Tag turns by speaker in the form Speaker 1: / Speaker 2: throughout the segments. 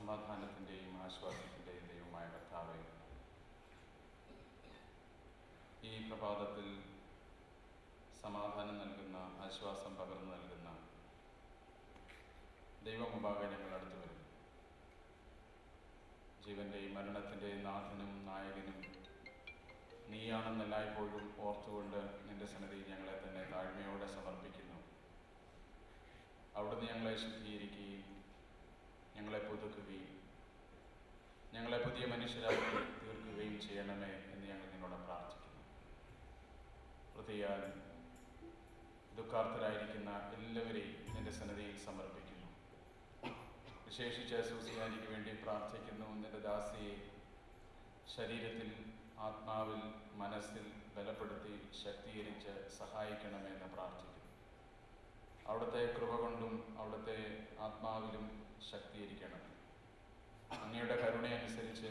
Speaker 1: സമാധാനത്തിൻ്റെയും ആശ്വാസത്തിൻ്റെയും ദൈവമായ കർത്താവേ, ഈ പ്രഭാതത്തിൽ സമാധാനം നൽകുന്ന, ആശ്വാസം പകർന്നു നൽകുന്ന ദൈവമുമ്പാകെ ഞങ്ങൾ അടുത്തു വരുന്നു. ജീവൻ്റെയും മരണത്തിൻ്റെയും നാഥനും നായകനും നീയാണെന്നെല്ലായ്പ്പോഴും ഓർത്തുകൊണ്ട് നിന്റെ സന്നിധിയിൽ ഞങ്ങളെ തന്നെ താഴ്മയോടെ സമർപ്പിക്കുന്നു. അവിടുന്ന് ഞങ്ങളെ ശുദ്ധീകരിക്കുകയും ഞങ്ങളെ പുതുക്കുകയും ഞങ്ങളെ പുതിയ മനുഷ്യരാക്കി തീർക്കുകയും ചെയ്യണമേ എന്ന് ഞങ്ങൾ നിന്നോട് പ്രാർത്ഥിക്കുന്നു. പ്രതിയാൽ ദുഃഖാർത്ഥരായിരിക്കുന്ന എല്ലാവരെയും നിന്റെ സന്നിധിയിൽ സമർപ്പിക്കുന്നു. വിശേഷിച്ച് സൂസിയാനിക്ക് വേണ്ടി പ്രാർത്ഥിക്കുന്നു. നിന്റെ ദാസിയെ ശരീരത്തിൽ, ആത്മാവിൽ, മനസ്സിൽ ബലപ്പെടുത്തി ശക്തീകരിച്ച് സഹായിക്കണമെന്ന് പ്രാർത്ഥിക്കുന്നു. അവിടുത്തെ കൃപ കൊണ്ടും അവിടുത്തെ ആത്മാവിലും ശക്തീകരിക്കണം. അങ്ങയുടെ കരുണയനുസരിച്ച്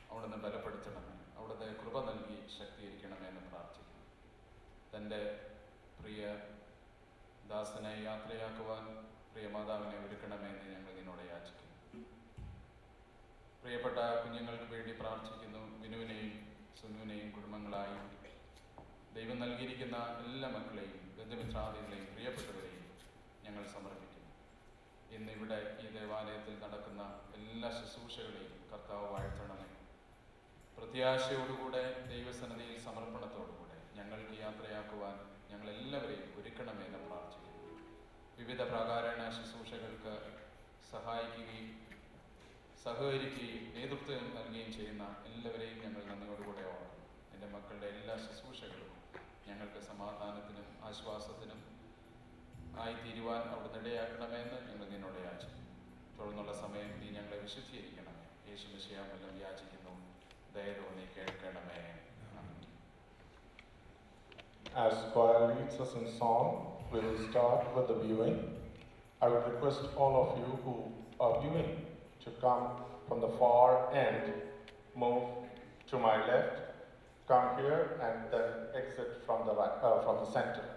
Speaker 1: അവിടുന്ന് ബലപ്പെടുത്തണമേ, അവിടുത്തെ കൃപ നൽകി ശക്തീകരിക്കണമെന്ന് പ്രാർത്ഥിക്കുന്നു. തൻ്റെ പ്രിയ ദാസനെ യാത്രയാക്കുവാൻ പ്രിയ മാതാവിനെ ഒരുക്കണമെന്ന് ഞങ്ങൾ നിന്നോട് യാചിക്കുന്നു. പ്രിയപ്പെട്ട കുഞ്ഞുങ്ങൾക്ക് വേണ്ടി പ്രാർത്ഥിക്കുന്നു. വിനുവിനെയും സുനുവിനെയും കുടുംബങ്ങളായും ദൈവം നൽകിയിരിക്കുന്ന എല്ലാ മക്കളെയും ബന്ധുമിത്രാദികളെയും പ്രിയപ്പെട്ടവരെയും ഞങ്ങൾ സമർപ്പിക്കുന്നു. ഇന്നിവിടെ ഈ ദേവാലയത്തിൽ നടക്കുന്ന എല്ലാ ശുശ്രൂഷകളെയും കർത്താവ് വാഴ്ത്തണമേ. പ്രത്യാശയോടുകൂടെ ദൈവസന്നിധിയിൽ സമർപ്പണത്തോടുകൂടെ ഞങ്ങൾക്ക് യാത്രയാക്കുവാൻ ഞങ്ങളെല്ലാവരെയും ഒരുക്കണമെന്ന് പ്രാർത്ഥിക്കുന്നു. വിവിധ പ്രാകാരണ ശുശ്രൂഷകൾക്ക് സഹായിക്കുകയും സഹകരിക്കുകയും നേതൃത്വം നൽകുകയും ചെയ്യുന്ന എല്ലാവരെയും ഞങ്ങൾ നന്ദിയോടുകൂടെ ഓർക്കുന്നു. എൻ്റെ മക്കളുടെ എല്ലാ ശുശ്രൂഷകളും ഞങ്ങൾക്ക് സമാധാനത്തിനും ആശ്വാസത്തിനും ആയിത്തീരുവാൻ അവിടുന്ന് ഇടയാക്കണമെന്ന് ഞങ്ങൾ നിന്നോട് യാചിക്കുന്നു. തുടർന്നുള്ള സമയം നീ ഞങ്ങളെ വിശുദ്ധീകരിക്കണമേ. യേശു മിശിഹായെല്ലാം യാചിക്കുന്നു. ദയതോന്നി കേൾക്കണമേ.
Speaker 2: As choir leads us in song, we will start with the viewing. I would request all of you who are viewing to come from the far end, move to my left, come here and then exit from the center.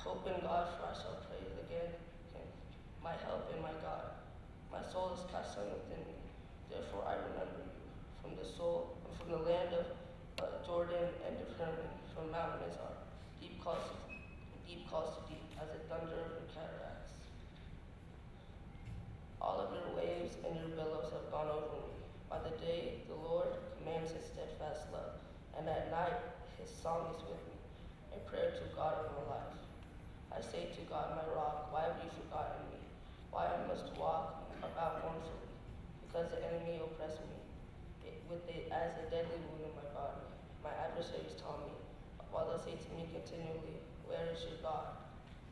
Speaker 3: Hope in God, for I shall pray again Him, my help and my God. My soul is cast down within me. Therefore I remember you from the land of Jordan and of Hermon, from Mount Mizar. Deep calls to deep, as the thunder of the cataract. and at night his song is with me, a prayer to God of my life. I say to God, my rock, why have you forgotten me? Why I must walk about mournfully, because the enemy oppressed me, as a deadly wound in my body. My adversaries taunt me, while they say to me continually, where is your God?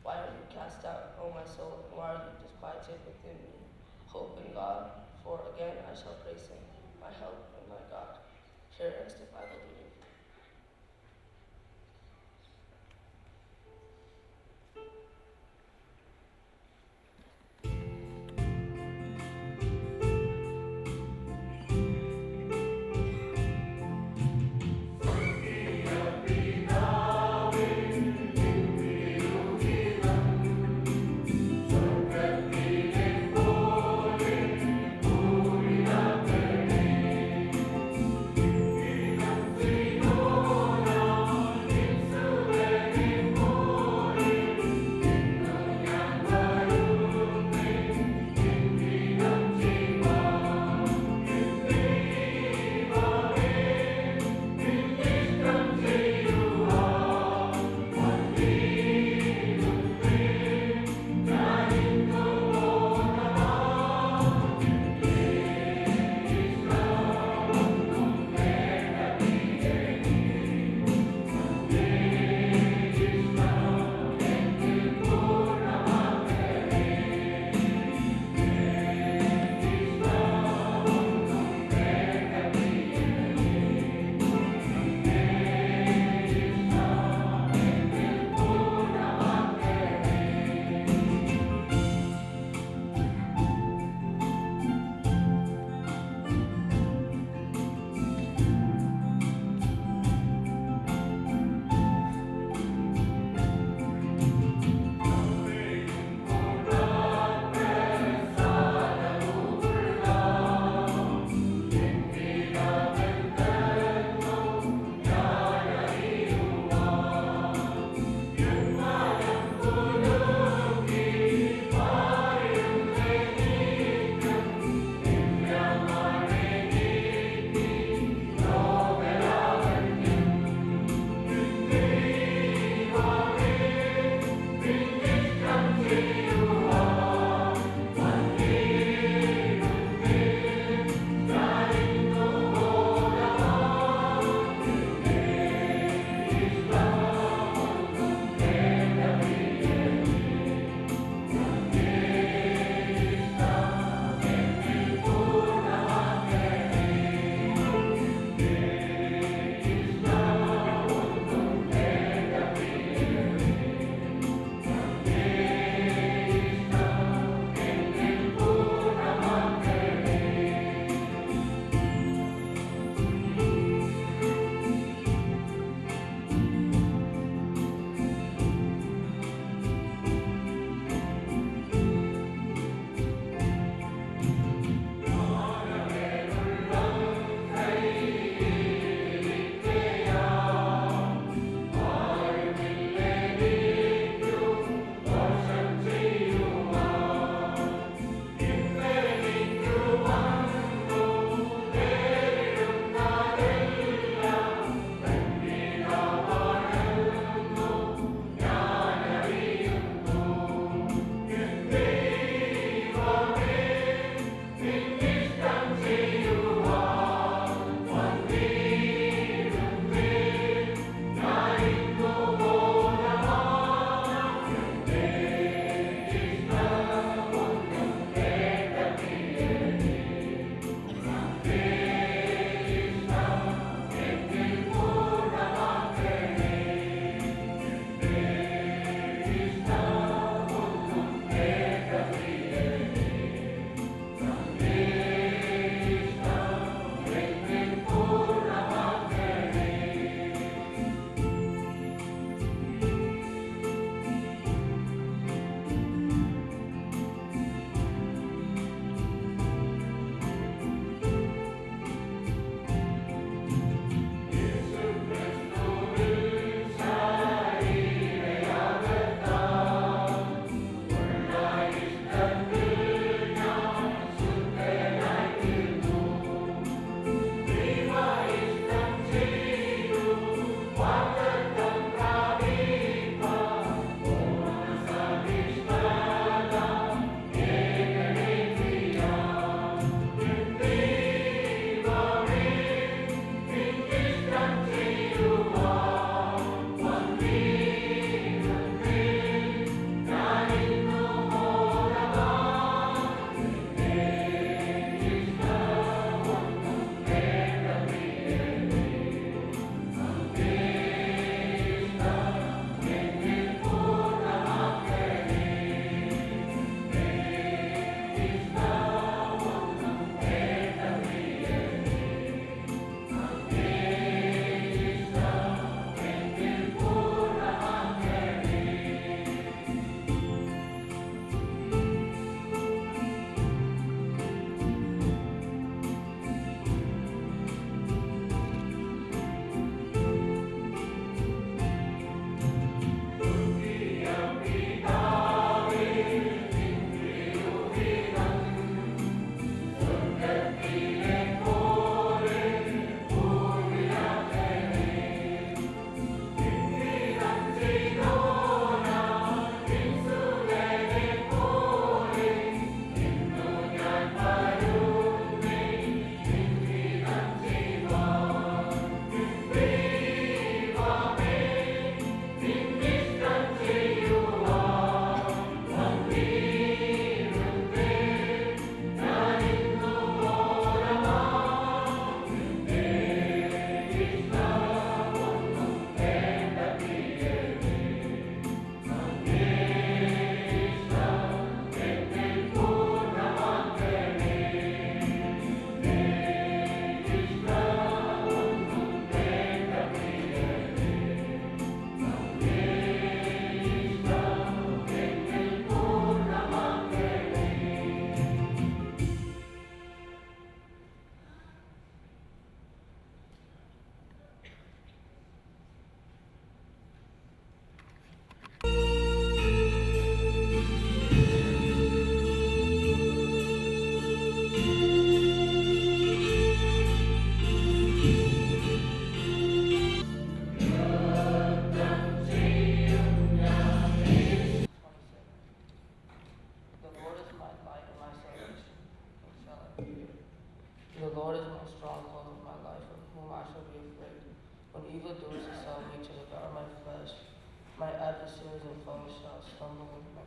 Speaker 3: Why are you cast out, O my soul, and why are you disquieted within me? Hope in God, for again I shall praise him, my help and my God. Here ends the Bible reading.
Speaker 4: Thank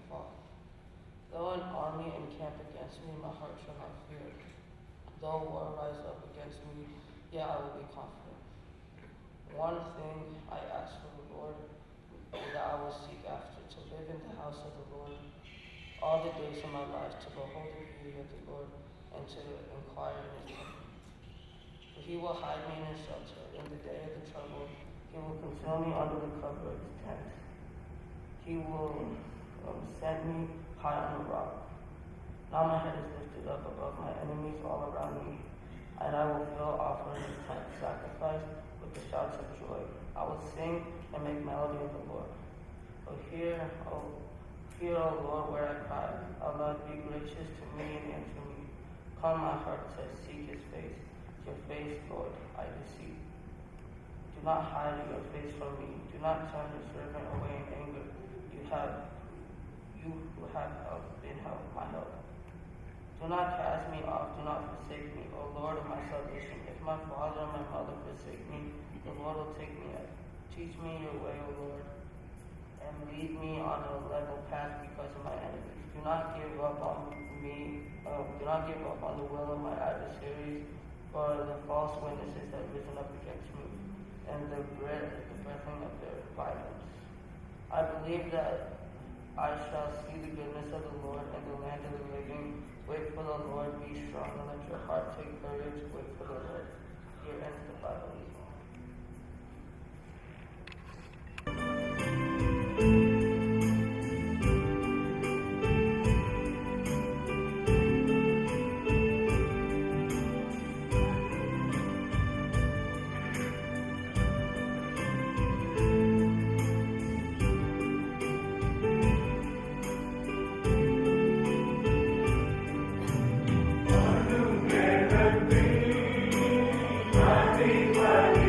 Speaker 3: fall. Though an army encamp against me, my heart shall not fear. Though war rise up against me, yet I will be confident. One thing I ask from the Lord, that I will seek after, to live in the house of the Lord all the days of my life, to behold the beauty of the Lord, and to inquire in his temple. For he will hide me in his shelter in the day of the trouble. He will conceal me under the cover of his tent. He will set me high on a rock. Now my head is lifted up above my enemies all around me, and I will feel offering of sacrifice with the shouts of joy. I will sing and make melody of the Lord. Hear, O Lord, where I cry. Allah, be gracious to me and answer me. Calm my heart to seek his face. Your face, Lord, I beseech. Do not hide your face from me. Do not turn your servant away in anger. You who have been my help. Do not cast me off. Do not forsake me, O Lord of my salvation. If my father and my mother forsake me, the Lord will take me up. Teach me your way, O Lord, and lead me on a level path because of my enemies. Do not give up on me. Do not give up on the will of my adversaries, for the false witnesses have risen up against me, and the breathing of their violence. I believe that I shall see the goodness of the Lord in the land of the living. Wait for the Lord, be strong, and let your heart take courage. Wait for the Lord. Here ends the Bible.
Speaker 4: Happy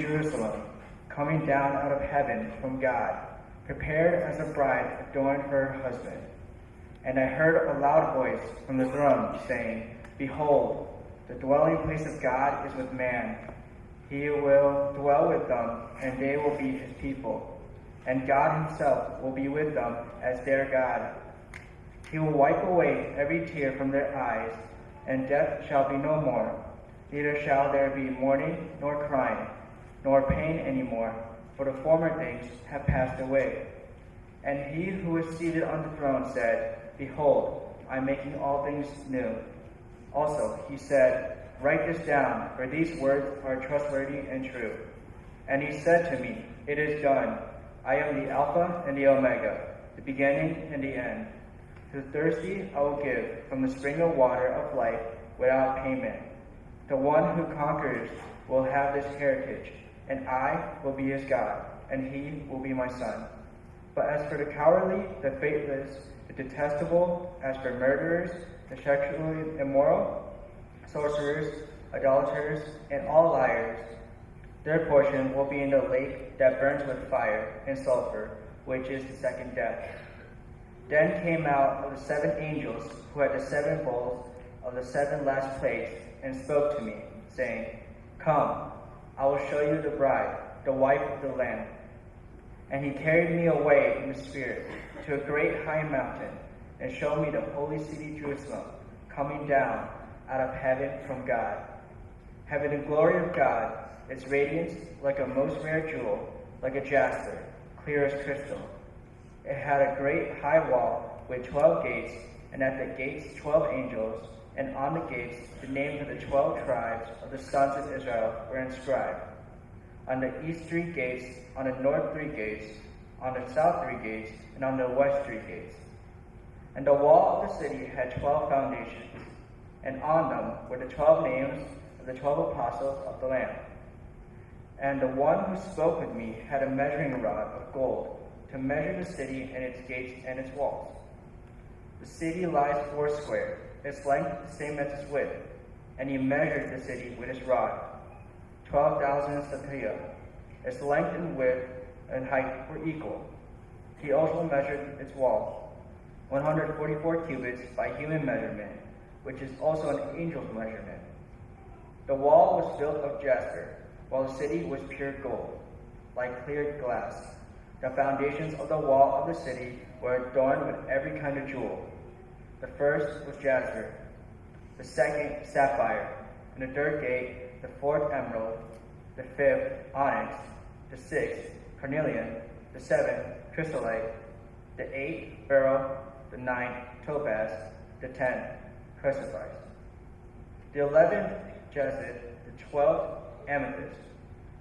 Speaker 4: Jerusalem, coming down out of heaven from God, prepared as a bride adorned for her husband. And I heard a loud voice from the throne saying, Behold, the dwelling place of God is with man. He will dwell with them, and they will be his people. And God himself will be with them as their God. He will wipe away every tear from their eyes, and death shall be no more. Neither shall there be mourning, nor crying, nor pain any more, for the former things have passed away. And he who was seated on the throne said, Behold, I am making all things new. Also he said, Write this down, for these words are trustworthy and true. And he said to me, It is done. I am the Alpha and the Omega, the beginning and the end. To the thirsty I will give from the spring of water of life without payment. The one who conquers will have this heritage, and I will be his God, and he will be my son. But as for the cowardly, the faithless, the detestable, as for murderers, the sexually immoral, sorcerers, idolaters, and all liars, their portion will be in the lake that burns with fire and sulfur, which is the second death. Then came out of the 7 angels who had the 7 bowls of the 7 last plagues, and spoke to me, saying, Come, I will show you the bride, the wife of the Lamb. And he carried me away in the Spirit to a great high mountain, and showed me the holy city Jerusalem, coming down out of heaven from God, having the glory of God, its radiance like a most rare jewel, like a jasper, clear as crystal. It had a great high wall with 12 gates, and at the gates 12 angels, and on the gates the names of the 12 tribes of the sons of Israel were inscribed. On the east 3 gates, on the north 3 gates, on the south 3 gates, and on the west 3 gates. And the wall of the city had 12 foundations, and on them were the 12 names of the 12 apostles of the Lamb. And the one who spoke with me had a measuring rod of gold to measure the city and its gates and its walls. The city lies 4 square, its length the same as its width, and he measured the city with his rod, 12,000 stadia. Its length and width and height were equal. He also measured its wall, 144 cubits by human measurement, which is also an angel's measurement. The wall was built of jasper, while the city was pure gold, like clear glass. The foundations of the wall of the city were adorned with every kind of jewel. The first was jasper, the second sapphire, and the third gate, the 4th emerald, the 5th onyx, the 6th carnelian, the 7th chrysolite, the 8th beryl, the 9th topaz, the 10th chrysoprase, the 11th jacinth, the 12th amethyst,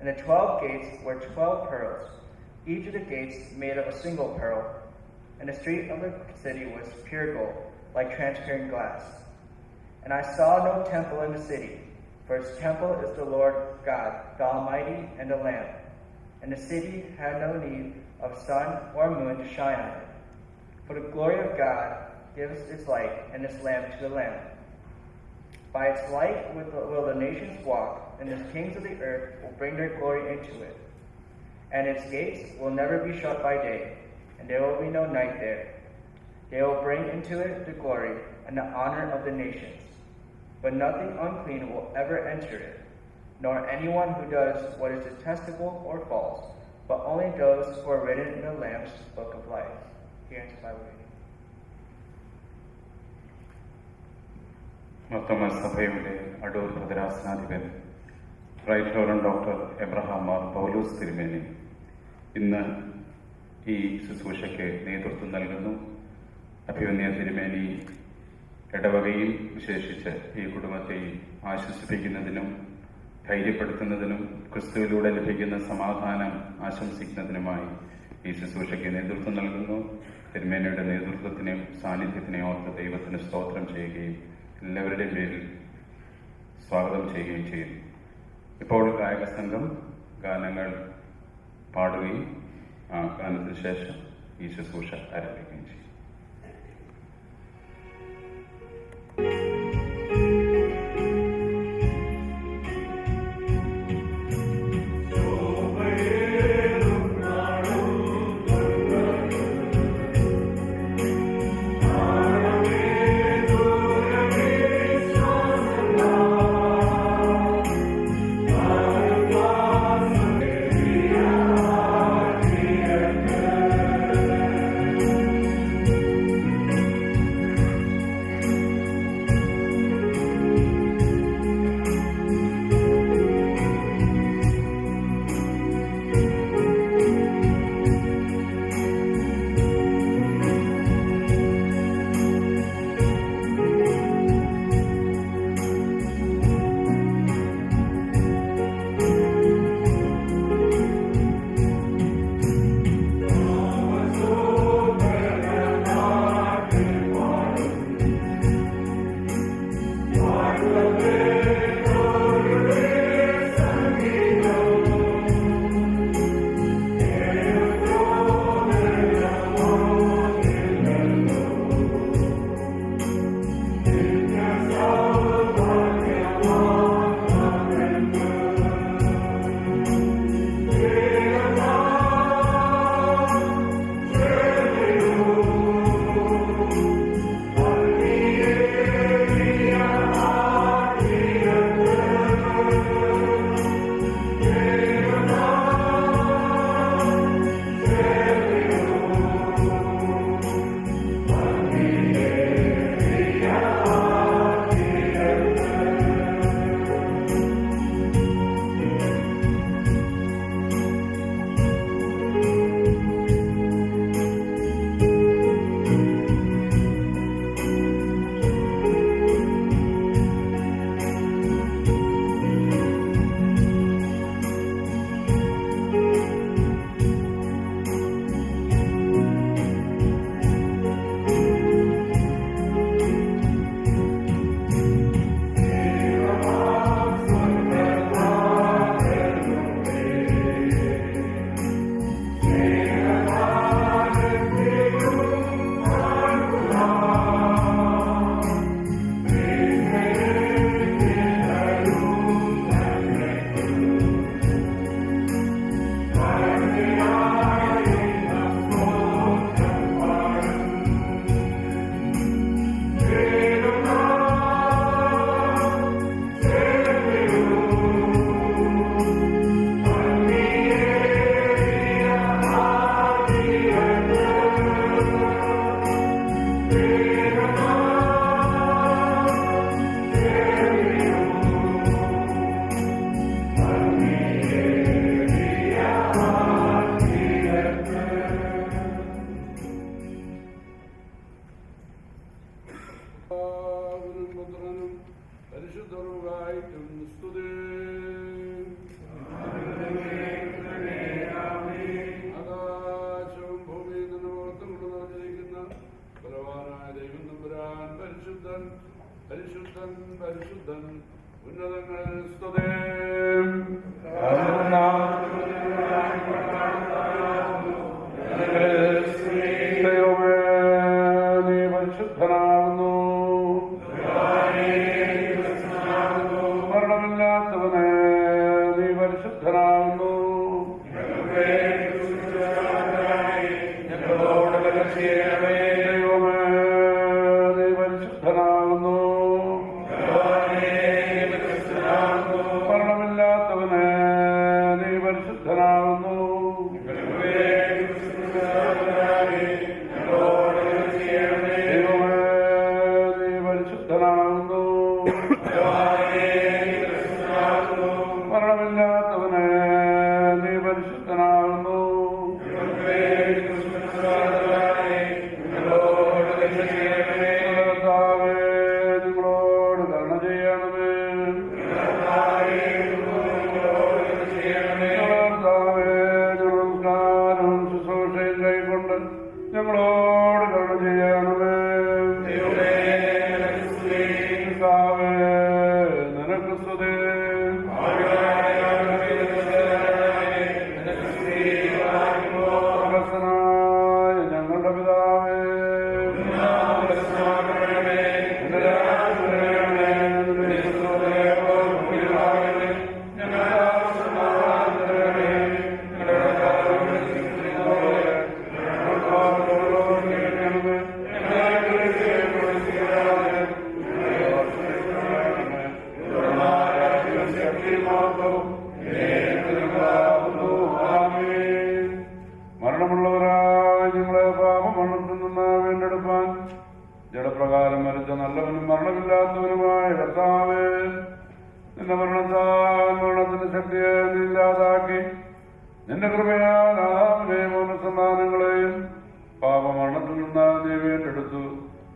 Speaker 4: and the 12 gates were 12 pearls, each of the gates made of a single pearl, and the street of the city was pure gold, like transparent glass. And I saw no temple in the city, for its temple is the Lord God, the Almighty, and the Lamb. And the city had no need of sun or moon to shine on it, for the glory of God gives its light, and its lamp to the Lamb. By its light will the nations walk, and the kings of the earth will bring their glory into it. And its gates will never be shut by day, and there will be no night there. They will bring into it the glory and the honor of the nations. But nothing unclean will ever enter it, nor anyone who does what is detestable or false, but only those who are written in the Lamb's book of life. Here ends the Bible reading.
Speaker 1: Marthoma സഭയുടെ അടൂർ ഭദ്രാസനാധിപൻ right reverend doctor Abraham Mar Paulose തിരുമേനി ഇന്ന് ഈ ശുശ്രൂഷയ്ക്ക് നേതൃത്വം നൽകുന്നു. അഭിമന്യ തിരുമേനി ഇടവകയിൽ വിശേഷിച്ച് ഈ കുടുംബത്തെ ആശ്വസിപ്പിക്കുന്നതിനും ധൈര്യപ്പെടുത്തുന്നതിനും ക്രിസ്തുവിലൂടെ ലഭിക്കുന്ന സമാധാനം ആശംസിക്കുന്നതിനുമായി ഈ ശുശ്രൂഷയ്ക്ക് നേതൃത്വം നൽകുന്നു. തിരുമേനിയുടെ നേതൃത്വത്തിനെയും സാന്നിധ്യത്തിനെയും ഓർത്ത് ദൈവത്തിന് സ്തോത്രം ചെയ്യുകയും എല്ലാവരുടെയും പേരിൽ സ്വാഗതം ചെയ്യുകയും ചെയ്യുന്നു. ഇപ്പോൾ ഗായക സംഘം ഗാനങ്ങൾ പാടുകയും ആ ഗാനത്തിന് ശേഷം ഈ ശുശ്രൂഷ ആരംഭിക്കുകയും ചെയ്യും.
Speaker 5: So പരിശുദ്ധനാകുന്നു. ദൈവമേ നീ പരിശുദ്ധനാകുന്നു. മരണമില്ലാത്തവനെ നീ പരിശുദ്ധനാകുന്നു. ദൈവമേ നീ പരിശുദ്ധനാകുന്നു. മരണമില്ലാത്തവനെ നീ പരിശുദ്ധനാകുന്നു. കർത്താവേ നിങ്ങളോട് കരുണ ചെയ്യണമേ. കർത്താവേ നമസ്കാരവും ശുശ്രൂഷയും കൈക്കൊണ്ട് ഞങ്ങളോട് കരുണ ചെയ്യണമേ. കർത്താവേ നിനക്ക് സ്തുതി. സ്വർഗ്ഗസ്ഥനായ ഞങ്ങളുടെ പിതാവേ, നിന്റെ രാജ്യം വരണമേ. നിന്റെ ഇഷ്ടം ഭൂമിയിലാകണമേ. ഞങ്ങളുടെ ആവശ്യം തരണമേ. ഞങ്ങളുടെ കടക്കാരോട് ക്ഷമിക്കുന്നതുപോലെ ഞങ്ങളുടെ പാപങ്ങളോട് ക്ഷമിക്കണമേ. ഞങ്ങളെ പരീക്ഷയിൽ പ്രവേശിപ്പിക്കരുതേ. ഞങ്ങളെ ദോഷത്തിൽപ്പെടാതെ ദുർമാർഗ്ഗത്തിൽ ശക്തിയും മഹത്വവും നിനക്കാകുന്നു. ആമേൻ. മരണമുള്ളവരായ ഞങ്ങളെ പാപമരണത്തിൽ നിന്ന് വീണ്ടെടുപ്പാൻ ജഡപ്രകാരം മരിച്ച നല്ലവനും മരണമില്ലാത്തവനുമായ കർത്താവേ, നിന്റെ മരണത്താൽ മരണത്തിന്റെ ശക്തിയെ നീ ഇല്ലാതാക്കി നിന്റെ കൃപയാൽ ആദാമിനെയും അവന്റെ സന്താനങ്ങളെയും പാപമരണത്തിൽ നിന്ന് നീ വീണ്ടെടുത്തു.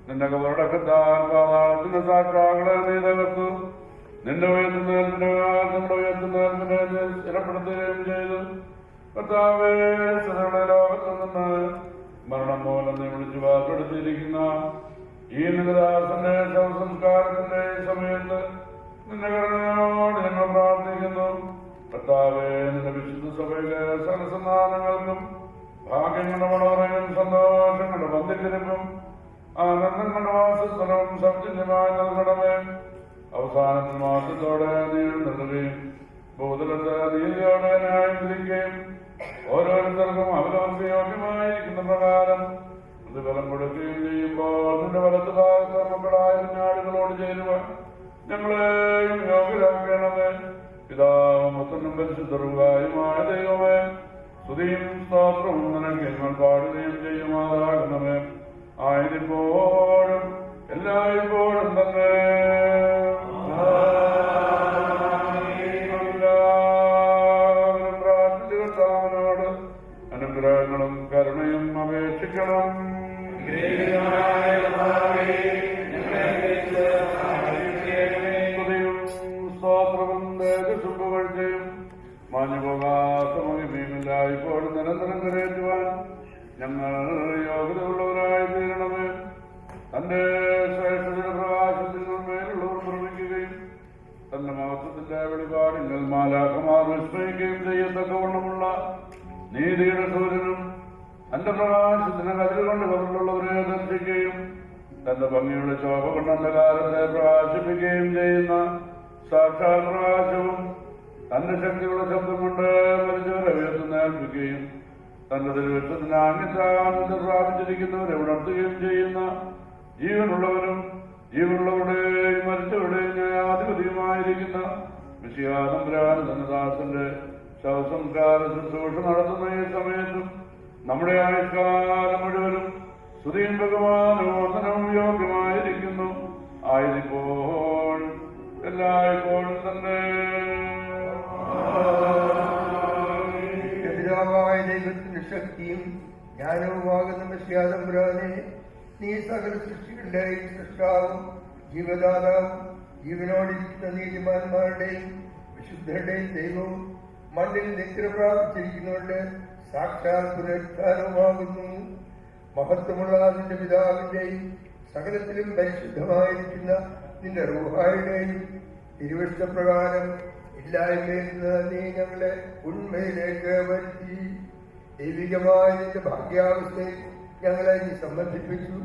Speaker 5: നിന്റെ കബറടക്കത്താൽ പാതാളത്തിന്റെ സാക്ഷാകളെ നീ തകർത്തു. നിന്റെ ഉയർത്തുന്നതിന്റെ സ്ഥിരപ്പെടുത്തുകയും ചെയ്തു. കർത്താവേ, സകല ലോകത്തു നിന്ന് മരണം മൂലം നീ വിളിച്ചു വാർപ്പെടുത്തിയിരിക്കുന്ന ഈ നിഗദാസന്റെ ശവസംസ്കാരത്തിന്റെ സമയത്ത് നിന്റെ കരുണയോട് ഞങ്ങൾ പ്രാർത്ഥിക്കുന്നു. കർത്താവേ, നിന്റെ വിശുദ്ധ സഭയിലെ സകല സന്താനങ്ങൾക്കും ഭാഗ്യങ്ങളുടെ മണവറയും സന്തോഷങ്ങളുടെ ബന്ധിത്തിരിപ്പും ആനന്ദങ്ങളുടെ വാസസ്ഥലവും സൗജന്യമായി നൽകണമേ. അവസാനത്തിൽ മാസത്തോടെ നീ നൽകുകയും ഭൂതലത്തെ നീതിയോടെ ന്യായം തിരിക്കുകയും ഓരോരുത്തർക്കും അവരവർക്ക് യോഗ്യമായിരിക്കുന്ന പ്രകാരം പ്രതിഫലം കൊടുക്കുകയും ചെയ്യുമ്പോൾ നിന്റെ വലത്ത് ഭാഗത്ത് മക്കളായ കുഞ്ഞാടുകളോട് ചേരുവാൻ ഞങ്ങളെയും യോഗ്യരാക്കണമേ. പിതാവും പുത്രനും പരിശുദ്ധരുമായ ദൈവമേ, സ്തുതിയും സ്തോത്രവും നിനക്ക് ഞങ്ങൾ പാടുകയും ചെയ്യുമാറാകണമേ. ആയതിപ്പോഴും എല്ലായ്പ്പോഴും തന്നെ. എല്ലാവരും പ്രാർത്ഥിച്ചുകൊണ്ടാവനോട് അനുഗ്രഹങ്ങളും കരുണയും അപേക്ഷിക്കണം. സ്തുതിയും സ്തോത്രവും തേജസ്സും പുകഴ്ചയും മാഞ്ഞുപോകാത്ത മഹിമയുമില്ലായ്പ്പോഴും നിരന്തരം കരയേറ്റുവാൻ ഞങ്ങൾ യോഗ്യതയുള്ളവരായി തീരണമേ. തന്റെ ശ്രേഷ്ഠയുടെ പ്രകാശത്തിൽ മേലുള്ളവർ ഭ്രമിക്കുകയും തന്റെ മഹത്വത്തിന്റെ വെളിപാടിൽ മാലാഖമാർ വിസ്മയിക്കുകയും ചെയ്യത്തക്കവണ്ണമുള്ള നീതിയുടെ സൂര്യനും തന്റെ പ്രകാശത്തിന് കതിരുകൊണ്ട് കതിലുള്ളവരെ ദർശിക്കുകയും തന്റെ ഭംഗിയുടെ ശോഭ കൊണ്ട് അന്ധകാരത്തെ പ്രകാശിപ്പിക്കുകയും ചെയ്യുന്ന സാക്ഷാൽ പ്രകാശവും തന്റെ ശക്തിയുടെ ശബ്ദം കൊണ്ട് മരിച്ചവരെ ഉയർത്തുന്നേൽപ്പിക്കുകയും തന്റെ ദൈവത്തിന് ആജ്ഞാനത്തിൽ പ്രാപിച്ചിരിക്കുന്നവരെ ഉണർത്തുകയും ചെയ്യുന്ന ജീവനുള്ളവരും ജീവനുള്ളവരുടെയും മരിച്ചവരുടെയും ന്യായാധിപതിയുമായിരിക്കുന്ന മിശിഹാതമ്പുരാൻ തന്റെ ദാസന്റെ ശവസംസ്കാര ശുശ്രൂഷ നടത്തുന്ന ഈ സമയത്തും നമ്മുടെ ആയുഷ്കാലം മുഴുവനും സ്തുതിയും ബഹുമാനവും വന്ദനവും യോഗ്യമായിരിക്കുന്നു. ആയതിപ്പോൾ എല്ലായ്പ്പോഴും തന്നെ.
Speaker 6: പിതാവായ ദൈവത്തിന്റെ ശക്തിയും ജ്ഞാനവുമാകുന്ന മിശിഹാതമ്പുരാനെ, നീ സകല സൃഷ്ടികളുടെയും സൃഷ്ടാവും ജീവദാതാവും ജീവനോടിരിക്കുന്ന നീതിമാന്മാരുടെയും വിശുദ്ധരുടെയും ദൈവവും മണ്ണിൽ നിദ്ര പ്രാപിച്ചിരിക്കുന്നവരുടെ സാക്ഷാൽ പുനരുത്ഥാനവുമാകുന്നു. മഹത്വമുള്ള നിന്റെ പിതാവിന്റെയും സകലത്തിലും പരിശുദ്ധമായിരിക്കുന്ന നിന്റെ റൂഹായുടെയും തിരുവിഷ്ടപ്രകാരം ഇല്ലായ്മയിൽ നിന്ന് നീ ഞങ്ങളെ ഉണ്മയിലേക്ക് വരുത്തി. ദൈവികമായ നിന്റെ ഭാഗ്യാവസ്ഥയിൽ ഞങ്ങളെ നീ സമ്മതിപ്പിച്ചു.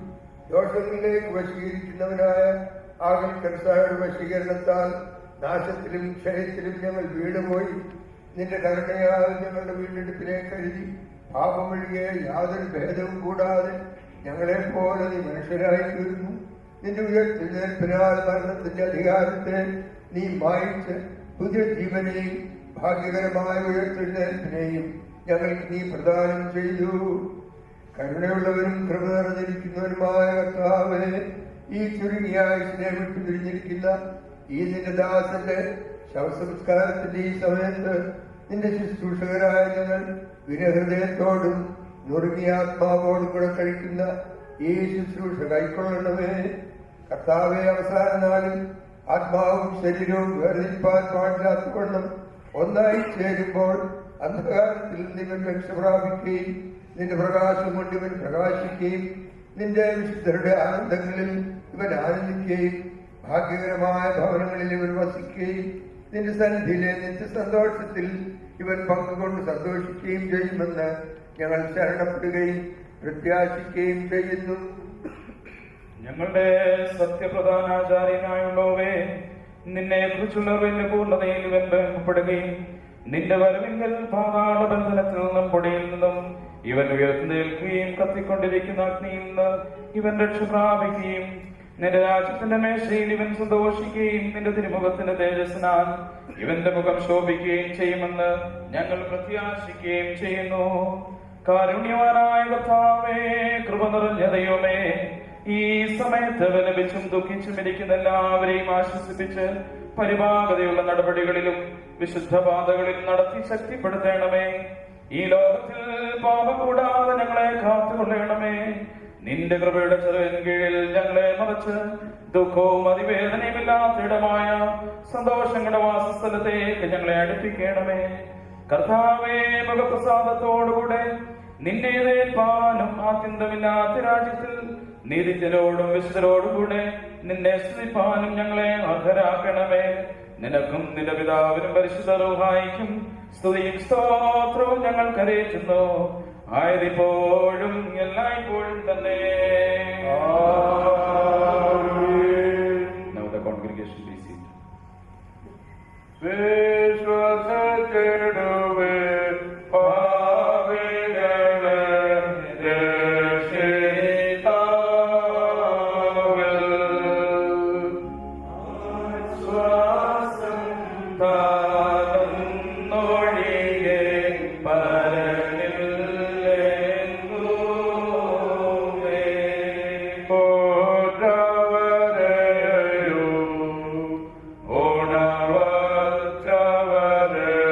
Speaker 6: ദോഷങ്ങളിലേക്ക് വശീകരിക്കുന്നവനായ ആകൽ കർത്തായുടെ വശീകരണത്താൽ നാശത്തിലും ക്ഷയത്തിലും ഞങ്ങൾ വീണുപോയി. നിന്റെ കരുണയാൽ ഞങ്ങളുടെ വീണ്ടെടുപ്പിനെ കരുതി പാപമൊഴികെ യാതൊരു ഭേദവും കൂടാതെ ഞങ്ങളെപ്പോലെ നീ മനുഷ്യരായി തീർന്നു. നിന്റെ ഉയർത്തെഴുന്നേൽപ്പിനാൽ മരണത്തിന്റെ അധികാരത്തെ നീ മായിച്ച് പുതിയ ജീവനെയും ഭാഗ്യകരമായ ഉയർത്തെഴുന്നേൽപ്പിനെയും ഞങ്ങൾക്ക് നീ പ്രദാനം ചെയ്തു. കരുണയുള്ളവരും കൃപ നിറഞ്ഞിരിക്കുന്നവരുമായ കർത്താവേ, ഈ ചുരുങ്ങിയ ആയുസ്സിനെ വിട്ടു പിരിഞ്ഞിരിക്കുന്ന ഈ നിന്റെ ദാസന്റെ ശവസംസ്കാരത്തിന്റെ ഈ സമയത്ത് നിന്റെ ശുശ്രൂഷകരായ ഞങ്ങൾ വിനഹൃദയത്തോടും നുറുങ്ങിയ ആത്മാവോടും കൂടെ കഴിക്കുന്ന ഈ ശുശ്രൂഷ കൈക്കൊള്ളണമേ. കർത്താവെ, അവസാന നാളിൽ ആത്മാവും ശരീരവും വേർതിരിപ്പാൻ പാടില്ലാത്തവണ്ണം ഒന്നായി ചേരുമ്പോൾ അന്ധകാരത്തിൽ നിവൻ രക്ഷ പ്രാപിക്കുകയും നിന്റെ പ്രകാശം കൊണ്ട് ഇവൻ പ്രകാശിക്കുകയും നിന്റെ വിശുദ്ധരുടെ ആനന്ദങ്ങളിൽ ഇവൻ ആനന്ദിക്കുകയും ഭാഗ്യകരമായ ഭവനങ്ങളിൽ ഇവൻ വസിക്കുകയും നിന്റെ സന്നിധിയിലെ നിത്യസന്തോഷത്തിൽ ഇവൻ പങ്കുകൊണ്ട് സന്തോഷിക്കുകയും ചെയ്യുമെന്ന് ഞങ്ങൾ ശരണപ്പെടുകയും പ്രത്യാശിക്കുകയും ചെയ്യുന്നു.
Speaker 7: ഞങ്ങളുടെ സത്യപ്രധാനാചാര്യനായുള്ളവേ, നിന്നെ കുറിച്ചുള്ള വലിയ പൂർണ്ണതയിൽ ഇവൻ ബന്ധപ്പെടുകയും നിന്റെ വരവിങ്കൽ പാതാള ബന്ധനത്തിൽ നിന്നും പൊടിയിൽ നിന്നും ഇവൻ ഉയർത്തുന്നേൽക്കുകയും കത്തിക്കൊണ്ടിരിക്കുന്ന അഗ്നിയിൽ നിന്ന് ഇവൻ രക്ഷ പ്രാപിക്കുകയും നിന്റെ രാജ്യത്തിന്റെ മേശയിൽ ഇവൻ സന്തോഷിക്കുകയും നിന്റെ തിരുമുഖത്തിന്റെ തേജസ്സിനാൽ ഇവന്റെ മുഖം ശോഭിക്കുകയും ചെയ്യുമെന്ന് ഞങ്ങൾ പ്രത്യാശിക്കുകയും ചെയ്യുന്നു. കാരുണ്യവാനായ കർത്താവേ, കൃപ നിറഞ്ഞ ദൈവമേ, ഈ സമയത്ത് വിലപിച്ചും ദുഃഖിച്ചും ഇരിക്കുന്ന എല്ലാവരെയും ആശ്വസിപ്പിച്ച് പരിപാകതയുള്ള നടപടികളിലും വിശുദ്ധ പാതകളിലും നടത്തി ശക്തിപ്പെടുത്തണമേ. ഈ ലോകത്തിൽ പാപം കൂടാതെ ഞങ്ങളെ കാത്തുകൊള്ളണമേ. നിന്റെ കൃപയുടെ ചെറുവിൻ കീഴിൽ ഞങ്ങളെ മറച്ച് ദുഃഖവും അതിവേദനയുമില്ലാത്ത ഇടമായ സന്തോഷങ്ങളുടെ വാസസ്ഥലത്തേക്ക് ഞങ്ങളെ അടുപ്പിക്കണമേ. കർത്താവേ, മുഖപ്രസാദത്തോടുകൂടെ നിന്നെ ഏൽപ്പാനും ആത്യന്തമില്ലാത്ത രാജ്യത്തിൽ നീതിജ്ഞരോടും വിശുദ്ധരോടും കൂടെ നിന്നെ സ്തുതിപ്പാനും ഞങ്ങളെ അർഹരാക്കണമേ. നിനക്കും നിന്റെ പിതാവിനും പരിശുദ്ധ റൂഹായിക്കും സ്തുതിയും സ്തോത്രവും ഞങ്ങൾ കരയേറ്റുന്നു, ആയതിപ്പോഴും എല്ലായ്പ്പോഴും തന്നെ. Now the congregation be seated.
Speaker 5: വിശ്വസത്തിടുവേ പാപികളെ രക്ഷിതാവേ, ആശ്വാസം താഴ്ന്നൊഴികെ പരനില്ലെന്നുമേ. പോറ്റവരെയും ഉണർവച്ചവരെയും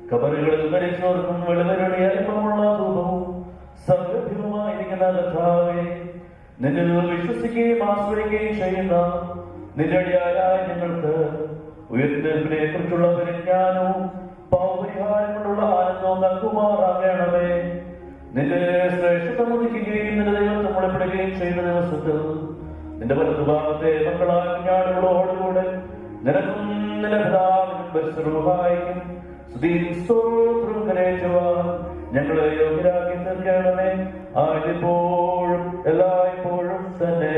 Speaker 8: കബറുകളിൽ മരിച്ചവർക്കും വെളുതരുടെ അല്പമുള്ള ധൂപവും സംരഭ്യവുമായിരിക്കുന്ന കർത്താവേ, നിന്നിൽ വിശ്വസിക്കുകയും ആശ്രയിക്കുകയും ചെയ്യുന്ന നിന്റെ അടിയാരായ ഞങ്ങൾക്ക് ഉയർത്തിനെ കുറിച്ചുള്ള പരിജ്ഞാനവും പാവപരിഹാരം കൊണ്ടുള്ള ആനന്ദവും നൽകുമാറാകണമേ. നിന്റെ ശ്രേഷ്ഠത മുതിക്കുകയും നിന്റെ ദൈവത്തെ മുളപ്പെടുകയും ചെയ്യുന്ന ദിവസത്തിൽ നിന്റെ വലതുഭാഗത്തെ മക്കളായ കുഞ്ഞാടുകളോടുകൂടെ നിനക്കും നിന്റെ പിതാവിനും പരിസരവുമായിരിക്കും സ്തുതിയും സ്തോത്രവും കരേറ്റുവാൻ ഞങ്ങളെ യോഗ്യരാക്കി തീർക്കണമേ. ആദ്യപ്പോഴും എല്ലായ്പ്പോഴും തന്നെ.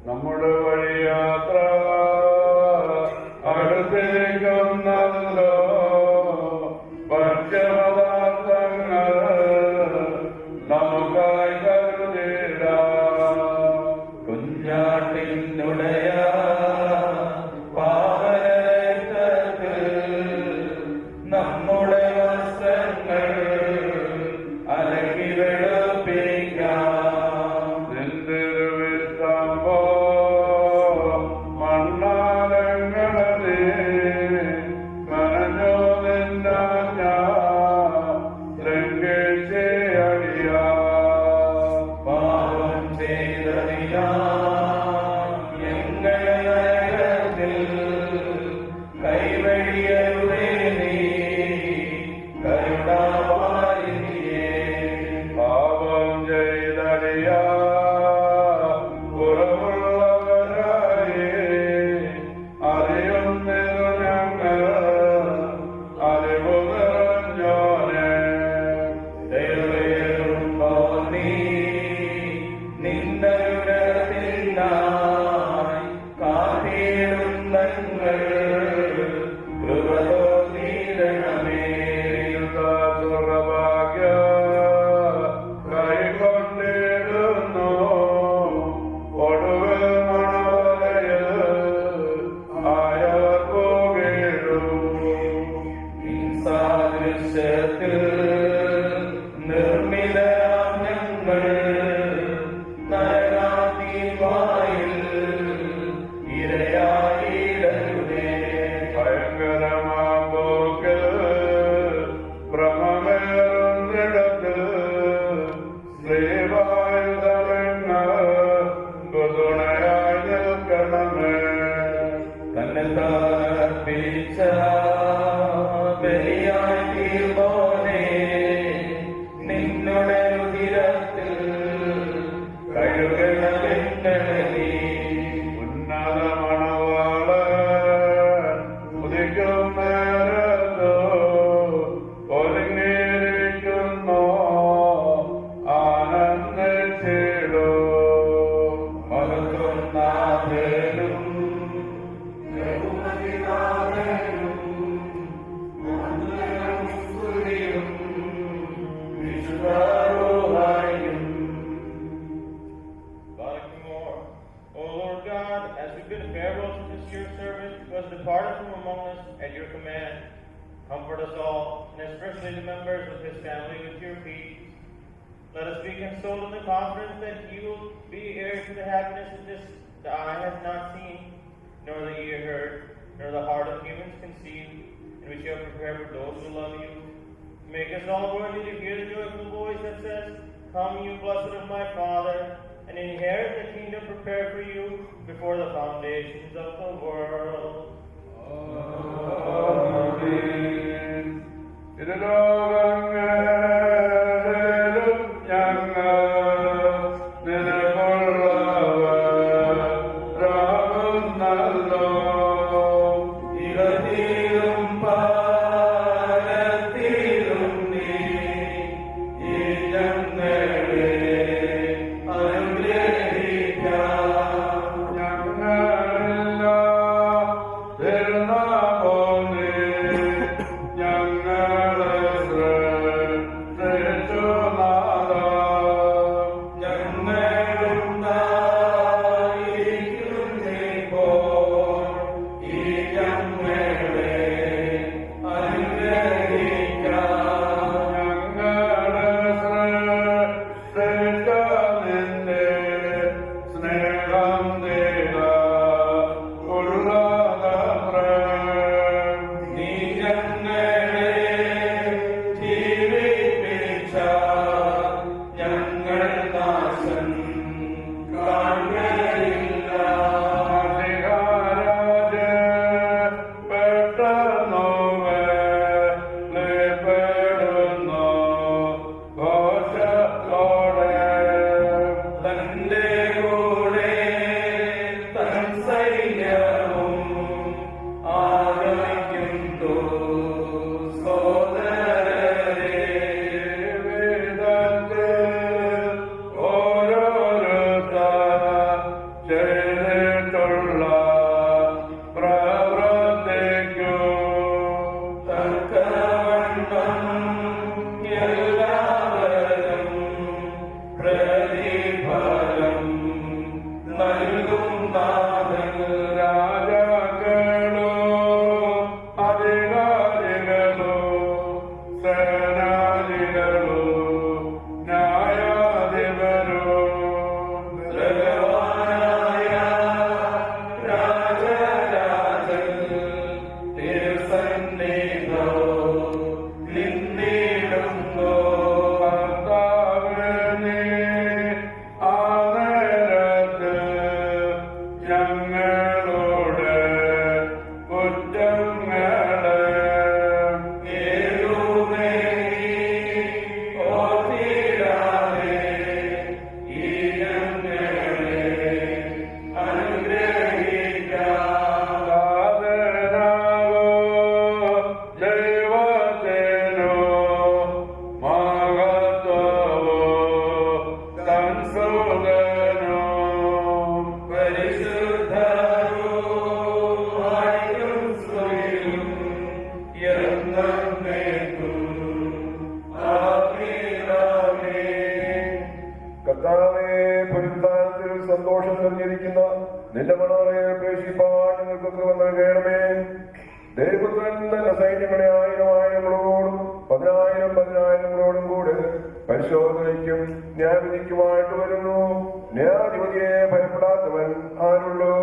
Speaker 5: നമ്മുടെ വഴിയാത്ര അടുത്തേക്കുന്നല്ലോ ഭക്ഷ്യപദാർത്ഥങ്ങൾ നമുക്കായി കരുതിടാം.
Speaker 8: കുഞ്ഞാട്ടിനുടയ നമ്മുടെ വസ്ത്രങ്ങൾ അലക്കി വെളുപ്പിക്കാം.
Speaker 9: നിറഞ്ഞിരിക്കുന്ന നിന്റെ മണവറയെ പ്രവേശിപ്പാൻ ഞങ്ങൾക്ക് കൃപ നൽകണമേ. ദൈവപുത്രൻ തന്റെ സൈന്യങ്ങളെ 1000 10,000 കൂടെ പരിശോധനയ്ക്കും ന്യായവിധിക്കുമായിട്ട് വരുന്നു. ന്യായാധിപതിയെ ഭയപ്പെടാത്തവൻ ആരുള്ളൂ?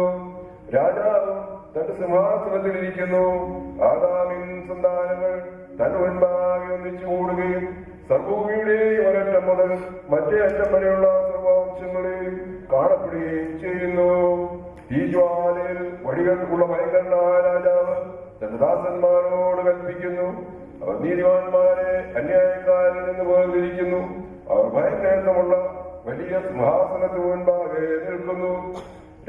Speaker 9: രാജാവും തന്റെ സിംഹാസനത്തിലിരിക്കുന്നു. ആദാമിൻ സന്താനങ്ങൾ തന്റെ മുൻപാകെ ഒന്നിച്ചു കൂടുകയും സർവഭൂമിയുടെയും ഒരറ്റം മുതൽ മറ്റേ അറ്റം വരെയുള്ള സർവവംശങ്ങളെയും കാണപ്പെടുകയും ചെയ്യുന്നു. ഈ ജ്വാലയിൽ വടികൾക്കുള്ള ഭയങ്കരനായ രാജാവ് തന്റെ ദാസന്മാരോട് കൽപ്പിക്കുന്നു. അവർ നീതിമാന്മാരെ അന്യായക്കാരിൽ നിന്ന് വേർതിരിക്കുന്നു. അവർ ഭയങ്കരമുള്ള വലിയ സിംഹാസനത്തിന് മുൻപാകെ നിൽക്കുന്നു.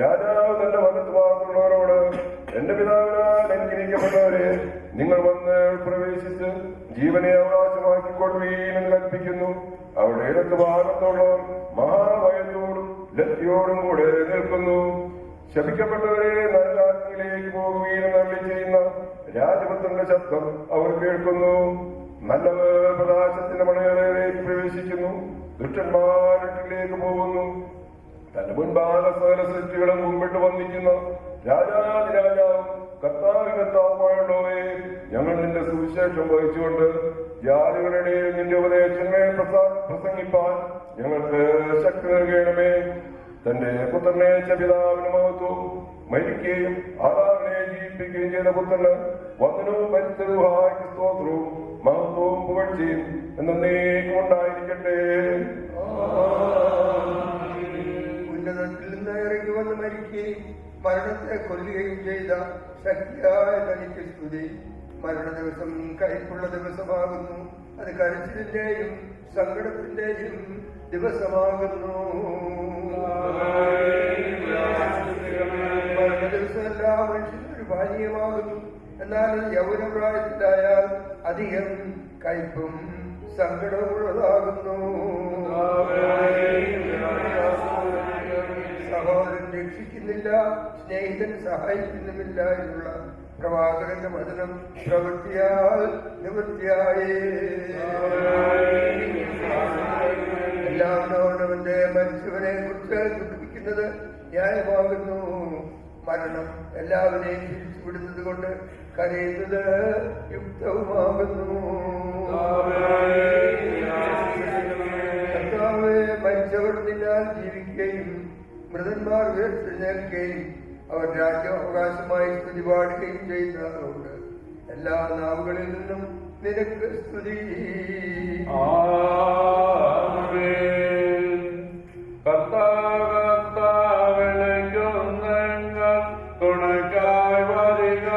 Speaker 9: രാജാവ് തന്റെ വലത്തുഭാഗത്തുള്ളവരോട്, എന്റെ പിതാവിനാൽ അനുഗ്രഹിക്കപ്പെട്ടവരെ, നിങ്ങൾ വന്ന് പ്രവേശിച്ച് ജീവനെ അവകാശമാക്കിക്കൊള്ളുകയും എന്ന് കൽപ്പിക്കുന്നു. അവരുടെ ഇടത്ത് ഭാഗത്തുള്ളവർ മഹാഭയത്തോടും ലജ്ജയോടും കൂടെ നിൽക്കുന്നു. ശപിക്കപ്പെട്ടവരെ നരകാഗ്നിയിലേക്ക് പോകുകയും നല്ലി ചെയ്യുന്ന രാജപുത്രന്റെ ശബ്ദം അവർ കേൾക്കുന്നു. നല്ലവർ പ്രകാശത്തിന്റെ മണയറയിലേക്ക് പ്രവേശിക്കുന്നു. ദുഷ്ടന്മാരിലേക്ക് പോകുന്നു. തന്റെ മുൻപാകെ സകല സൃഷ്ടികളും മുമ്പിട്ട് വന്നിരിക്കുന്ന രാജാതിരാജാവും കർത്താവുമായുള്ളവേ, ഞങ്ങൾ നിന്റെ സുവിശേഷം വഹിച്ചുകൊണ്ട് ജാതികളുടെ നിന്റെ ഉപദേശങ്ങളെ പ്രസംഗിപ്പാൻ ഞങ്ങൾക്ക് ശക്തി നൽകണമേ. തന്റെ പുത്രനെ പിതാവിന് മഹത്വവും മരിക്കുകയും ആദാമിനെ ജീവിപ്പിക്കുകയും ചെയ്ത പുത്രന് വന്ദനവും പരിസ്ഥിതിഹായ സ്തോത്രവും മഹത്വവും പുകഴ്ചയും എന്നേക്കും ഉണ്ടായിരിക്കട്ടെ.
Speaker 6: ഉന്നതത്തിൽ നിന്ന് ഇറങ്ങി വന്ന് മരിക്കുകയും മരണത്തെ കൊല്ലുകയും ചെയ്ത ശക്തിയായ തനിക്ക് സ്തുതി. മരണ ദിവസം കൈക്കുള്ള ദിവസമാകുന്നു. അത് കരച്ചിലിന്റെയും സങ്കടത്തിന്റെയും ദിവസമാകുന്നു. മരണ ദിവസം എല്ലാ മനുഷ്യനും ഒരു പാനീയമാകുന്നു. എന്നാൽ യൗവനപ്രായത്തിലായാൽ അധികം കയ്പും സങ്കടമുള്ളതാകുന്നു. സഹോദരൻ രക്ഷിക്കുന്നില്ല, സ്നേഹിതൻ സഹായിക്കുന്നുമില്ല എന്നുള്ള പ്രവാചകന്റെ വചനം പ്രവൃത്തിയാൽ നിവൃത്തിയായി. എല്ലാവനവന്റെ മരിച്ചവനെ കുറിച്ച് ദുഃഖിക്കുന്നത് ന്യായമാകുന്നു. മരണം എല്ലാവരെയും തിരിച്ചുവിടുന്നത് കൊണ്ട് കരയുന്നത് യുക്തവുമാകുന്നു. കർത്താവേ, മരിച്ചവർ നിന്നാൽ ജീവിക്കുകയും മൃതന്മാർ ഉയർത്തെഴുന്നേൽക്കുകയും അവർ രാജ്യാവകാശമായി സ്തുതി പാടുകയും ചെയ്യുന്നതുകൊണ്ട് എല്ലാ നാവുകളിൽ നിന്നും നിനക്ക് സ്തുതി.
Speaker 5: തുണക്കായി വരിക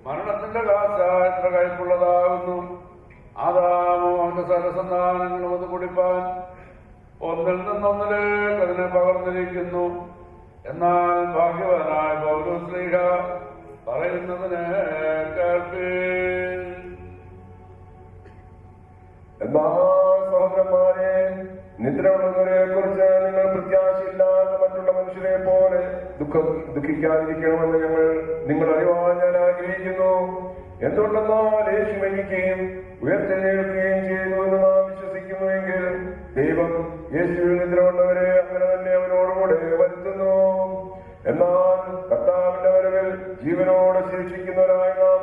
Speaker 5: മരണത്തിന്റെ കാശ എത്ര കയ്പുള്ളതാകുന്നു. ആദാമോ അവന്റെ സകലസന്താനങ്ങളും അത് കുടിപ്പാൻ ഒന്നിൽ നിന്നൊന്നിലേക്ക് അതിനെ പകർന്നിരിക്കുന്നു. എന്നാൽ ഭാഗ്യവാനായ പൗലോസ്ലീഹ പറയുന്നതിന് കേൾപ്പീൻ.
Speaker 9: എന്നാൽ സഹോദരന്മാരെ, നിദ്രയുള്ളവരെ കുറിച്ച് നിങ്ങൾ പ്രത്യാശയില്ലാത്ത മറ്റുള്ള മനുഷ്യരെ പോലെ ദുഃഖിക്കാതിരിക്കണമെന്ന് നിങ്ങൾ അറിവാൻ ഞാൻ ആഗ്രഹിക്കുന്നു. എന്തുകൊണ്ടെന്നാൽ യേശു മരിക്കുകയും ഉയർത്തെഴുന്നേൽക്കുകയും ചെയ്തു എന്ന് നാം വിശ്വസിക്കുന്നുവെങ്കിൽ ദൈവം യേശുവിൽ നിദ്രയുള്ളവരെ അങ്ങനെ തന്നെ അവനോടുകൂടെ വരുത്തുന്നു. എന്നാൽ കർത്താവിന്റെ വരവിൽ ജീവനോടെ ശേഷിക്കുന്നവരായ നാം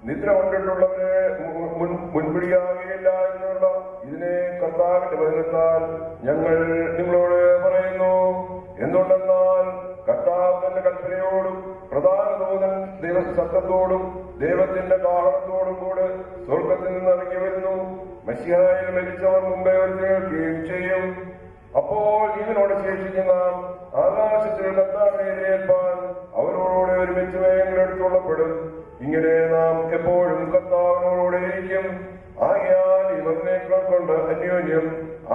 Speaker 9: നിദ്ര കൊണ്ടിട്ടുള്ളവരെ മുൻപിടിയാകുകയില്ല എന്നുള്ള കർത്താവിന്റെ വചനത്താൽ ഞങ്ങൾ നിങ്ങളോട് പറയുന്നു. എന്തുകൊണ്ടെന്നാൽ കർത്താവ് തന്റെ കൽപ്പനയോടും പ്രധാന ദൂതൻ ദൈവശബ്ദത്തോടും ദൈവത്തിന്റെ കാഹളത്തോടും കൂടെ സ്വർഗത്തിൽ നിന്ന് ഇറങ്ങി വരുന്നു. മശിഹായിൽ മരിച്ചവർ മുമ്പേ അവർ കേൾക്കുകയും ചെയ്യും. അപ്പോൾ ജീവനോട് ശേഷിക്കുന്ന ആകാശത്തിൽ കർത്താവിനെ എതിരേൽപ്പാൻ അവരോടുകൂടെ ഒരുമിച്ച് വേഗങ്ങൾ എടുത്തുകൊള്ളപ്പെടും. ഇങ്ങനെ നാം എപ്പോഴും കർത്താവിനോടുകൂടെ ഇരിക്കും. ആകയാൽ ഈ വചനങ്ങൾ കൊണ്ട് അന്യോന്യം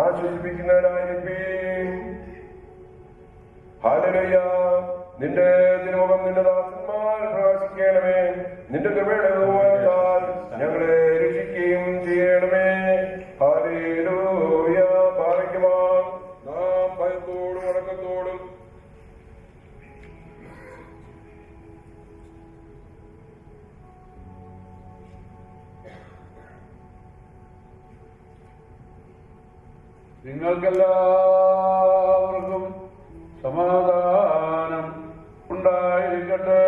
Speaker 9: ആശ്വസിപ്പിക്കുന്നവരായിരിക്കും. ഹല്ലേലൂയ. നിന്റെ തിരുമുഖം നിന്റെ ദാസന്മാർ പ്രകാശിക്കണമേ. നിന്റെ കൃപയുടെ ബഹുമാനത്താൽ ഞങ്ങളെ രക്ഷിക്കുകയും ചെയ്യണമേ. ഹല്ലേലൂയ. പാറയ്ക്കുമാ നാം ഭയത്തോടും അടക്കത്തോടും
Speaker 5: നിങ്ങൾക്കെല്ലാവർക്കും സമാധാനം ഉണ്ടായിരിക്കട്ടെ.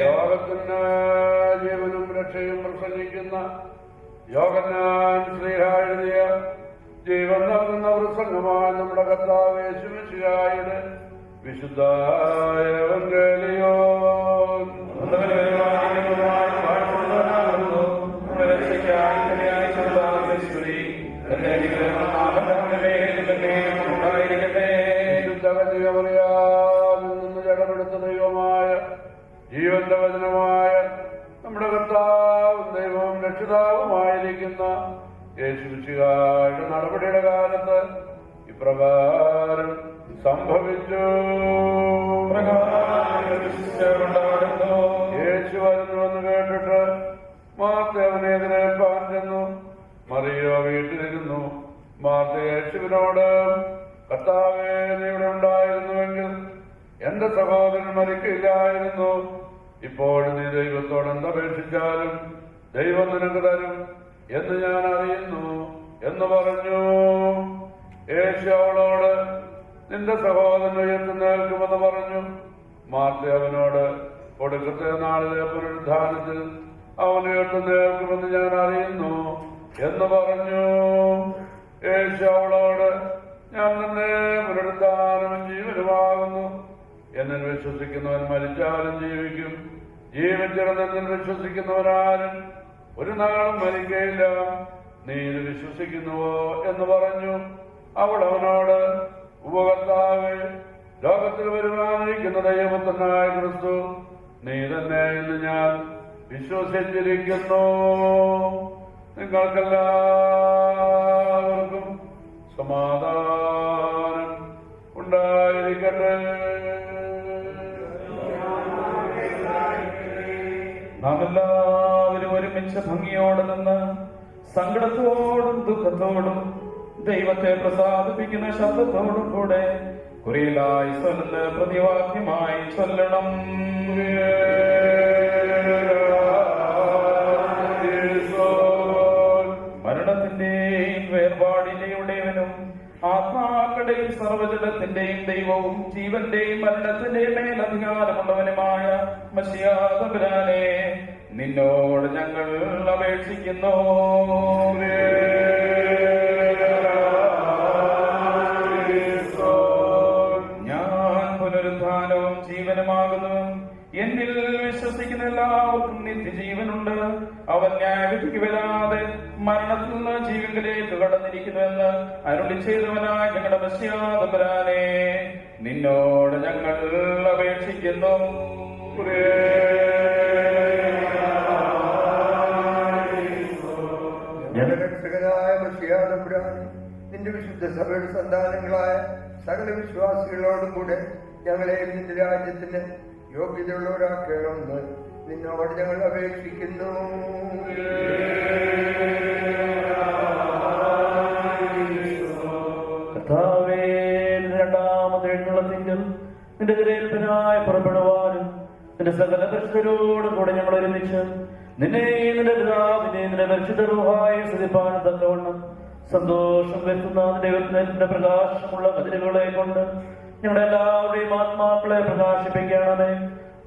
Speaker 5: യോഗത്തിന് ജീവനും രക്ഷയും പ്രസംഗിക്കുന്ന യോഗന്നാൻ ശ്രീഹാ എഴുതിയ ജീവൻ നൽകുന്ന പ്രസംഗമായ നമ്മുടെ കർത്താവ് യേശുമിശിഹായുടെ വിശുദ്ധ എവങ്കേലിയോൻ. നിന്ന് ജഡമെടുത്ത ദൈവമായ ജീവന്റെ വചനമായ നമ്മുടെ കർത്താവും ദൈവവും രക്ഷിതാവുമായിരിക്കുന്ന യേശുമിശിഹായുടെ നടപടിയുടെ കാലത്ത് ഇപ്രകാരം സംഭവിച്ചു. യേശു വരുന്നുവെന്ന് കേട്ടിട്ട് മാർത്ത അവനെ എതിരേൽപ്പാൻ ചെന്നു. മറിയോ വീട്ടിലിരുന്നു. മാർത്ത യേശുവിനോട്, കർത്താവേ, നീ ഇവിടെ ഉണ്ടായിരുന്നുവെങ്കിൽ എന്റെ സഹോദരൻ മരിക്കില്ലായിരുന്നു. ഇപ്പോൾ നീ ദൈവത്തോട് എന്തപേക്ഷിച്ചാലും ദൈവം നിനക്ക് തരും എന്ന് ഞാൻ അറിയുന്നു എന്ന് പറഞ്ഞു. യേശു അവളോട്, നിന്റെ സഹോദരൻ ഉയർത്തുന്നേൽക്കുമെന്ന് പറഞ്ഞു. മാർത്ത അവനോട്, ഒടുക്കത്തെ നാളിലെ പുനരുദ്ധാനത്തിൽ അവൻ ഉയർത്തുന്നേൽക്കുമെന്ന് ഞാൻ അറിയുന്നു എന്ന് പറഞ്ഞു. യേശു അവളോട്, ഞാൻ തന്നെ പുനരുദ്ധാനവും ജീവനുമാകുന്നു. എന്നിൽ വിശ്വസിക്കുന്നവൻ മരിച്ചാലും ജീവിക്കും. ജീവിച്ചിരുന്നെന്നിൽ വിശ്വസിക്കുന്നവനാരും ഒരു നാളും മരിക്കയില്ല. നീ ഇത് വിശ്വസിക്കുന്നുവോ എന്ന് പറഞ്ഞു. അവൾ അവനോട്, ഉപകർത്താവേ, ലോകത്തിൽ വരുവാനിരിക്കുന്ന ദൈവപുത്രനായ ക്രിസ്തു നീ തന്നെ എന്ന് ഞാൻ വിശ്വസിച്ചിരിക്കുന്നു. നിങ്ങൾക്കെല്ലാവർക്കും സമാധാനം ഉണ്ടായിരിക്കട്ടെ.
Speaker 7: നാം എല്ലാവരും ഒരുമിച്ച് ഭംഗിയോടെ നിന്ന് സങ്കടത്തോടും ദുഃഖത്തോടും ദൈവത്തെ പ്രസാദിപ്പിക്കുന്ന ശബ്ദത്തോടും കൂടെ കുറിയിലായി സ്വന്ന് പ്രതിവാക്യമായി ചൊല്ലണം. മരണത്തിന്റെയും വേർപാടിന്റെയും ആത്മാക്കളുടെയും സർവ്വജടത്തിന്റെയും ദൈവവും ജീവന്റെയും മരണത്തിന്റെയും മേലധികാരമുള്ളവനുമായ മശിഹാ തമ്പുരാനെ, നിന്നോട് ഞങ്ങൾ അപേക്ഷിക്കുന്നു. ഞാൻ പുനരുദ്ധാനവും ജീവനുമാകുന്നു. എന്നിൽ വിശ്വസിക്കുന്ന എല്ലാവർക്കും നിത്യജീവനുണ്ട്. അവൻ ന്യായവിധിക്ക് വരാതെ മരണത്തിൽ നിന്ന് ജീവനിലേക്ക് കടന്നിരിക്കുന്നുവെന്ന് അരുളി ചെയ്തവനായ ഞങ്ങളുടെ മശിഹാ തമ്പുരാനെ, നിന്നോട് ഞങ്ങൾ അപേക്ഷിക്കുന്നു.
Speaker 6: രക്ഷകനായ മശിഹാ തമ്പുരാനെ, നിന്റെ വിശുദ്ധ സഭയുടെ സന്താനങ്ങളായ സകല വിശ്വാസികളോടും കൂടെ ഞങ്ങളെയും നിന്റെ രാജ്യത്തിന് യോഗ്യതയുള്ളവരാക്കണമെന്ന് നിന്നോട് ഞങ്ങൾ അപേക്ഷിക്കുന്നു.
Speaker 8: കർത്താവേ, രണ്ടാമത്തെ എഴുന്നള്ളത്തിങ്കിൽ നിന്റെ തിരയേൽപ്പിനായി പുറപ്പെടുവാനും നിന്റെ സകല ദർശകരോടും കൂടെ ഞങ്ങൾ ഒരുമിച്ച് നിന്നെ നിന്റെ പിതാവിനെ നിന്റെ പരിശുദ്ധ റൂഹായി സ്തുതിപ്പാനും തക്കവണ്ണം സന്തോഷം വരുത്തുന്ന ദൈവത്തിന്റെ പ്രകാശമുള്ള കതിരുകളെ കൊണ്ട് ഞങ്ങളുടെ എല്ലാവരുടെയും ആത്മാക്കളെ പ്രകാശിപ്പിക്കണമേ.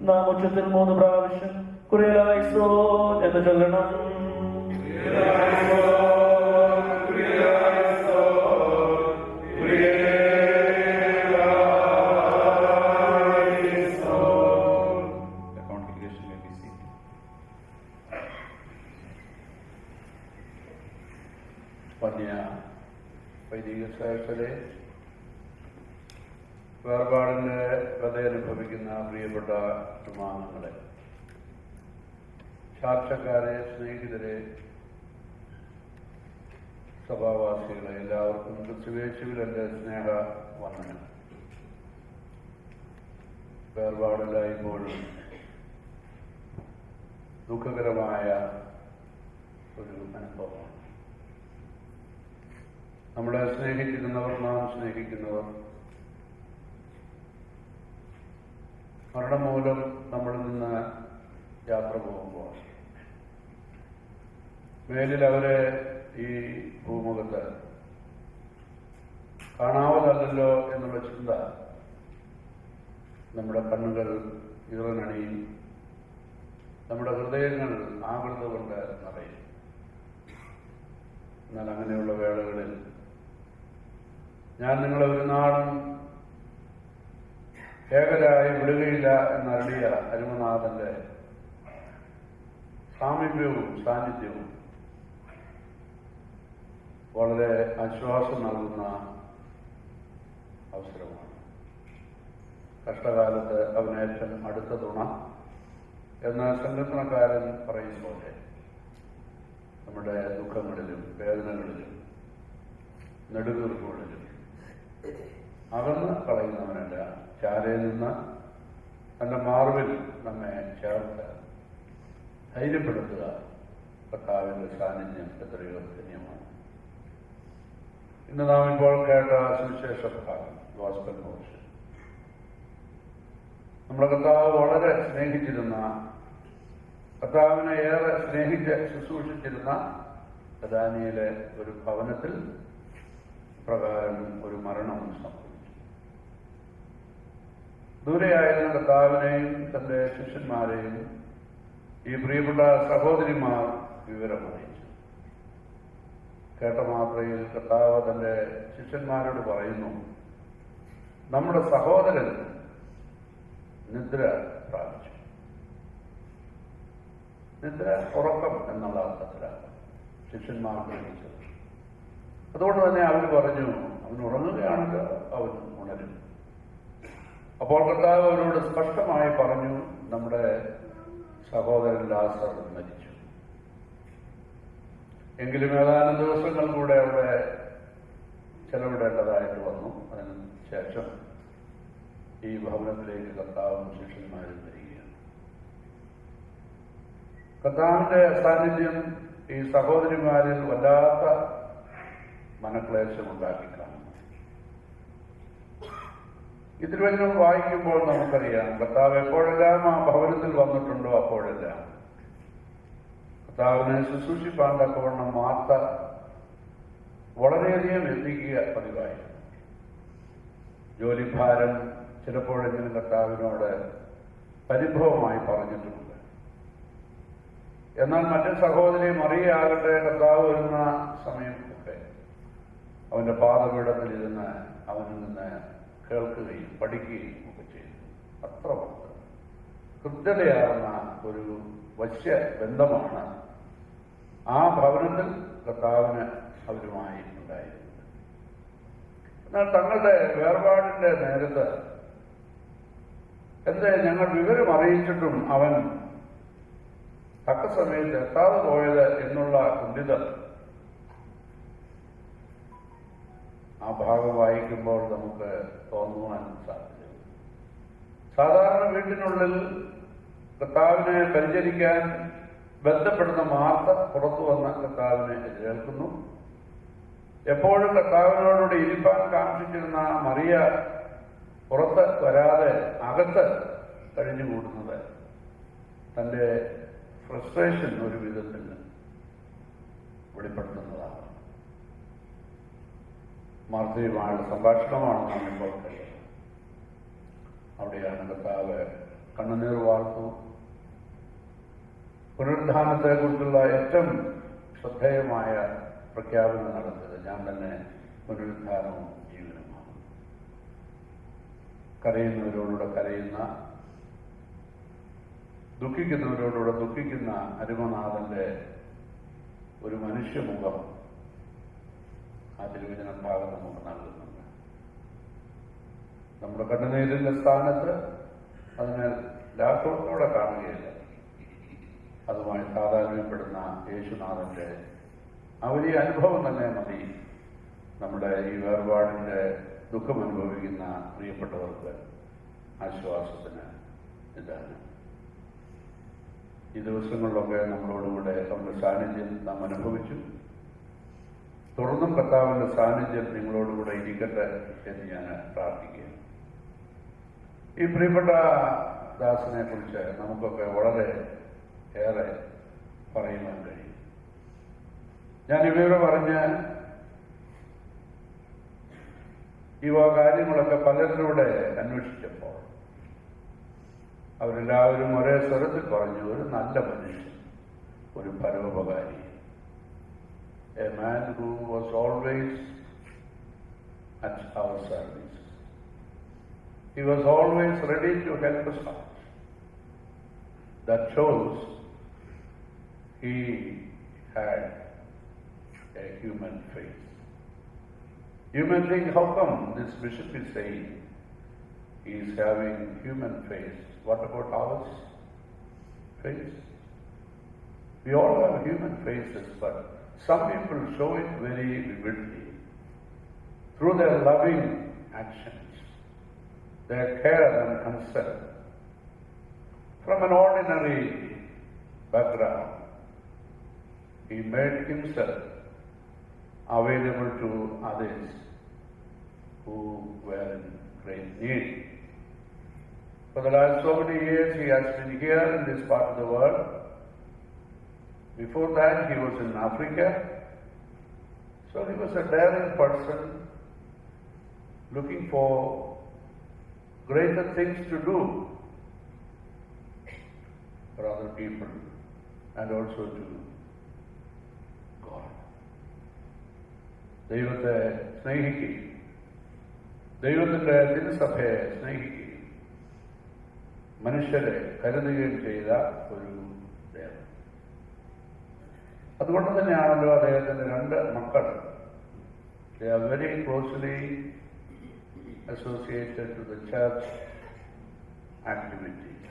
Speaker 8: നാം ഉച്ചത്തിൽ 3 പ്രാവശ്യം കുറിയലായിസോ എന്ന് ചൊല്ലണം.
Speaker 5: വൈദിക ശ്രേഷ്ഠരെ, വേർപാടിന്റെ കഥയനുഭവിക്കുന്ന പ്രിയപ്പെട്ട കുടുംബാംഗങ്ങളെ, ചാർച്ചക്കാരെ, സ്നേഹിതരെ, സഭാവാസികളെ, എല്ലാവർക്കും ക്രിസ്തുവേശുവിൽ എൻ്റെ സ്നേഹ വന്ദനം. വേർപാടില്ലായ്പോഴും ദുഃഖകരമായ ഒരു അനുഭവമാണ്. നമ്മളെ സ്നേഹിച്ചിരുന്നവർ, നാം സ്നേഹിക്കുന്നവർ മരണം മൂലം നമ്മളിൽ നിന്ന് യാത്ര പോകുമ്പോൾ മേലിൽ അവരെ ഈ ഭൂമുഖത്ത് കാണാവതല്ലോ എന്നുള്ള ചിന്ത നമ്മുടെ കണ്ണുകൾ ഇറനണിയും, നമ്മുടെ ഹൃദയങ്ങൾ ആകൃത കൊണ്ട് നിറയും. എന്നാൽ അങ്ങനെയുള്ള വേളകളിൽ ഞാൻ നിങ്ങളെ ഒരു നാളും ഏകരായി വിടുകയില്ല എന്നറിയ അരുമനാഥന്റെ സാമീപ്യവും സാന്നിധ്യവും വളരെ ആശ്വാസം നൽകുന്ന അവസരമാണ്. കഷ്ടകാലത്ത് അവനേറ്റം അടുത്ത തുണ എന്ന സങ്കല്പനക്കാരൻ പറയും പോലെ നമ്മുടെ ദുഃഖങ്ങളിലും വേദനകളിലും നെടുവീർപ്പുകളിലും അകന്ന് കളയുന്നവനല്ല, ചാരയിൽ നിന്ന് തന്റെ മാർവിൽ നമ്മെ ചേർത്ത് ധൈര്യപ്പെടുത്തുക കർത്താവിന്റെ സാന്നിധ്യം എത്രയോ ധന്യമാണ്. ഇന്ന് നാം ഇപ്പോൾ കേട്ട സുവിശേഷ ഭാഗം, ഗോസ്പൽ പോർഷൻ, നമ്മുടെ കർത്താവ് വളരെ സ്നേഹിച്ചിരുന്ന, കർത്താവിനെ ഏറെ സ്നേഹിച്ച് ശുശ്രൂഷിച്ചിരുന്ന ദാനിയേലിലെ ഒരു ഭവനത്തിൽ പ്രകാരം ഒരു മരണം സംഭവിച്ചു. ദൂരെയായിരുന്ന കർത്താവിനെയും തന്റെ ശിഷ്യന്മാരെയും ഈ പ്രിയപ്പെട്ട സഹോദരിമാർ വിവരമറിയിച്ചു. കേട്ട മാത്രയിൽ കർത്താവ് തന്റെ ശിഷ്യന്മാരോട് പറയുന്നു, നമ്മുടെ സഹോദരൻ നിദ്ര പ്രാപിച്ചു. നിദ്ര, ഉറക്കം എന്നുള്ള അർത്ഥത്തിലാണ് ശിഷ്യന്മാർ ഗ്രഹിച്ചത്. അതുകൊണ്ട് തന്നെ അവർ പറഞ്ഞു, അവൻ ഉറങ്ങുകയാണല്ലോ, അവൻ ഉണരും. അപ്പോൾ കർത്താവ് അവരോട് സ്പഷ്ടമായി പറഞ്ഞു, നമ്മുടെ സഹോദരൻ ലാസർ മരിച്ചു. എങ്കിലും ഏതാനും ദിവസങ്ങൾ കൂടെ അവിടെ ചെലവിടേണ്ടതായിട്ട് വന്നു. അതിന് ശേഷം ഈ ഭവനത്തിലേക്ക് കർത്താവും ശിഷ്യന്മാരും വരികയാണ്. കർത്താവിന്റെ സാന്നിധ്യം ഈ സഹോദരിമാരിൽ വല്ലാത്ത മനക്ലേശമുണ്ടാക്കി കാണുന്നു. ഈ തിരുവചനം വായിക്കുമ്പോൾ നമുക്കറിയാം, കർത്താവ് എപ്പോഴെല്ലാം ആ ഭവനത്തിൽ വന്നിട്ടുണ്ടോ അപ്പോഴെല്ലാം കർത്താവിനെ ശുശ്രൂഷിപ്പാൻ തക്കവണ്ണം മാർത്ത വളരെയധികം എത്തിക്കുക പതിവായിരുന്നു. ജോലിഭാരം ചിലപ്പോഴെങ്കിലും കർത്താവിനോട് പരിഭവമായി പറഞ്ഞിട്ടുണ്ട്. എന്നാൽ മറ്റു സഹോദരി മറിയാകട്ടെ, കർത്താവ് വരുന്ന സമയത്തൊക്കെ അവന്റെ പാദപീഠത്തിലിരുന്ന് അവനിൽ നിന്ന് കേൾക്കുകയും പഠിക്കുകയും ഒക്കെ ചെയ്തു. അത്രമാത്രം കൃത്യതയാർന്ന ഒരു വശ്യ ബന്ധമാണ് ആ ഭവനത്തിൽ കർത്താവിന് അവരുമായി ഉണ്ടായിരുന്നത്. എന്നാൽ തങ്ങളുടെ വേർപാടിന്റെ നേരത്ത് എന്തേ ഞങ്ങൾ വിവരം അറിയിച്ചിട്ടും അവൻ തക്ക സമയത്ത് എത്താതെ പോയത് എന്നുള്ള കുണ്ഠിതം ആ ഭാഗം വായിക്കുമ്പോൾ നമുക്ക് തോന്നുവാൻ സാധ്യതയുണ്ട്. സാധാരണ വീട്ടിനുള്ളിൽ കർത്താവിനെ പരിചരിക്കാൻ ബന്ധപ്പെടുന്ന മാർത്ത പുറത്തു വന്ന കർത്താവിനെ എതിരേൽക്കുന്നു. എപ്പോഴും കർത്താവിനോടുകൂടി ഇരിപ്പാൻ കാക്ഷിച്ചിരുന്ന മറിയ പുറത്ത് വരാതെ അകത്ത് കഴിഞ്ഞുകൂടുന്നത് തന്റെ ഫ്രസ്ട്രേഷൻ ഒരു വിധത്തിൽ വെളിപ്പെടുത്തുന്നതാണ്. മാർത്തയുമായുള്ള സംഭാഷണമാണ് നാം ഇപ്പോൾ കഴിയുന്നത്. അവിടെയാണ് കർത്താവ് കണ്ണുനീർ വാർത്തു പുനരുദ്ധാനത്തെക്കുറിച്ചുള്ള ഏറ്റവും ശ്രദ്ധേയമായ പ്രഖ്യാപനം നടത്തിയത് ഞാൻ തന്നെ പുനരുദ്ധാനവും ജീവനുമാണ്. കരയുന്നവരോടുകൂടെ കരയുന്ന, ദുഃഖിക്കുന്നവരോടുകൂടെ ദുഃഖിക്കുന്ന അരുമനാഥന്റെ ഒരു മനുഷ്യമുഖം ആ തിരുവചന ഭാഗം നമുക്ക് നൽകുന്നുണ്ട്. നമ്മുടെ കണ്ണുനീരിന്റെ സ്ഥാനത്ത് അതിനെ ലാഘവത്തോടെ കാണുകയില്ല. അതുമായി താതാത്മ്യപ്പെടുന്ന യേശുനാഥന്റെ ആ വലിയ അനുഭവം തന്നെ മതി നമ്മുടെ ഈ വേർപാടിന്റെ ദുഃഖം അനുഭവിക്കുന്ന പ്രിയപ്പെട്ടവർക്ക് ആശ്വാസത്തിന് ഇതാണ്. ഈ ദിവസങ്ങളിലൊക്കെ നമ്മളോടുകൂടെ അവരുടെ സാന്നിധ്യം നാം അനുഭവിച്ചു. തുടർന്നും കർത്താവിന്റെ സാന്നിധ്യം നിങ്ങളോടുകൂടെ ഇരിക്കട്ടെ എന്ന് ഞാൻ പ്രാർത്ഥിക്കുകയാണ്. ഈ പ്രിയപ്പെട്ട ദാസനെ കുറിച്ച് നമുക്കൊക്കെ വളരെ ഏറെ പറയുവാൻ കഴിയും. ഞാൻ ഇവയോട് പറഞ്ഞ് ഇവ കാര്യങ്ങളൊക്കെ പലരിലൂടെ അന്വേഷിച്ചപ്പോൾ അവരെല്ലാവരും ഒരേ സ്വരത്തിൽ പറഞ്ഞു, ഒരു നല്ല മനുഷ്യൻ, ഒരു പരോപകാരി, a man who was always at our service. He was always ready to help us out. That shows he had a human face. You may think, how come this bishop is saying he is having human face? What about ours face? We all have human faces, but some people show it very vividly through their loving actions, their care and concern. From an ordinary background, he made himself available to others who were in great need. For the last so many years, he has been here in this part of the world. Before that, he was in Africa. So he was a daring person looking for greater things to do for other people and also to God. ദൈവത്തെ സ്നേഹിക്കുകയും ദൈവത്തിൻ്റെ തിരുസഭയെ സ്നേഹിക്കുകയും മനുഷ്യരെ കരുതുകയും ചെയ്ത ഒരു ദേവൻ. അതുകൊണ്ട് തന്നെയാണല്ലോ അദ്ദേഹത്തിൻ്റെ 2 മക്കൾ, they are very closely associated to the church activities.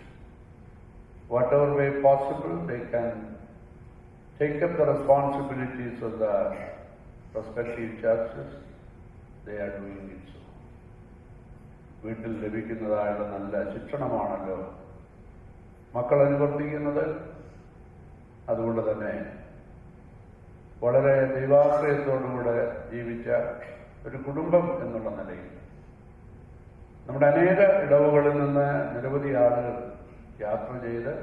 Speaker 5: Whatever way possible, they can take up the responsibilities of the respective churches. They are doing it so. വീട്ടിൽ ലഭിക്കുന്നതായുള്ള നല്ല ശിക്ഷണമാണല്ലോ മക്കൾ അനുവർത്തിക്കുന്നത്. അതുകൊണ്ട് തന്നെ വളരെ ദൈവാശ്രയത്തോടുകൂടെ ജീവിച്ച ഒരു കുടുംബം എന്നുള്ള നിലയിൽ നമ്മുടെ അനേക ഇടവുകളിൽ നിന്ന് നിരവധി ആളുകൾ യാത്ര ചെയ്ത്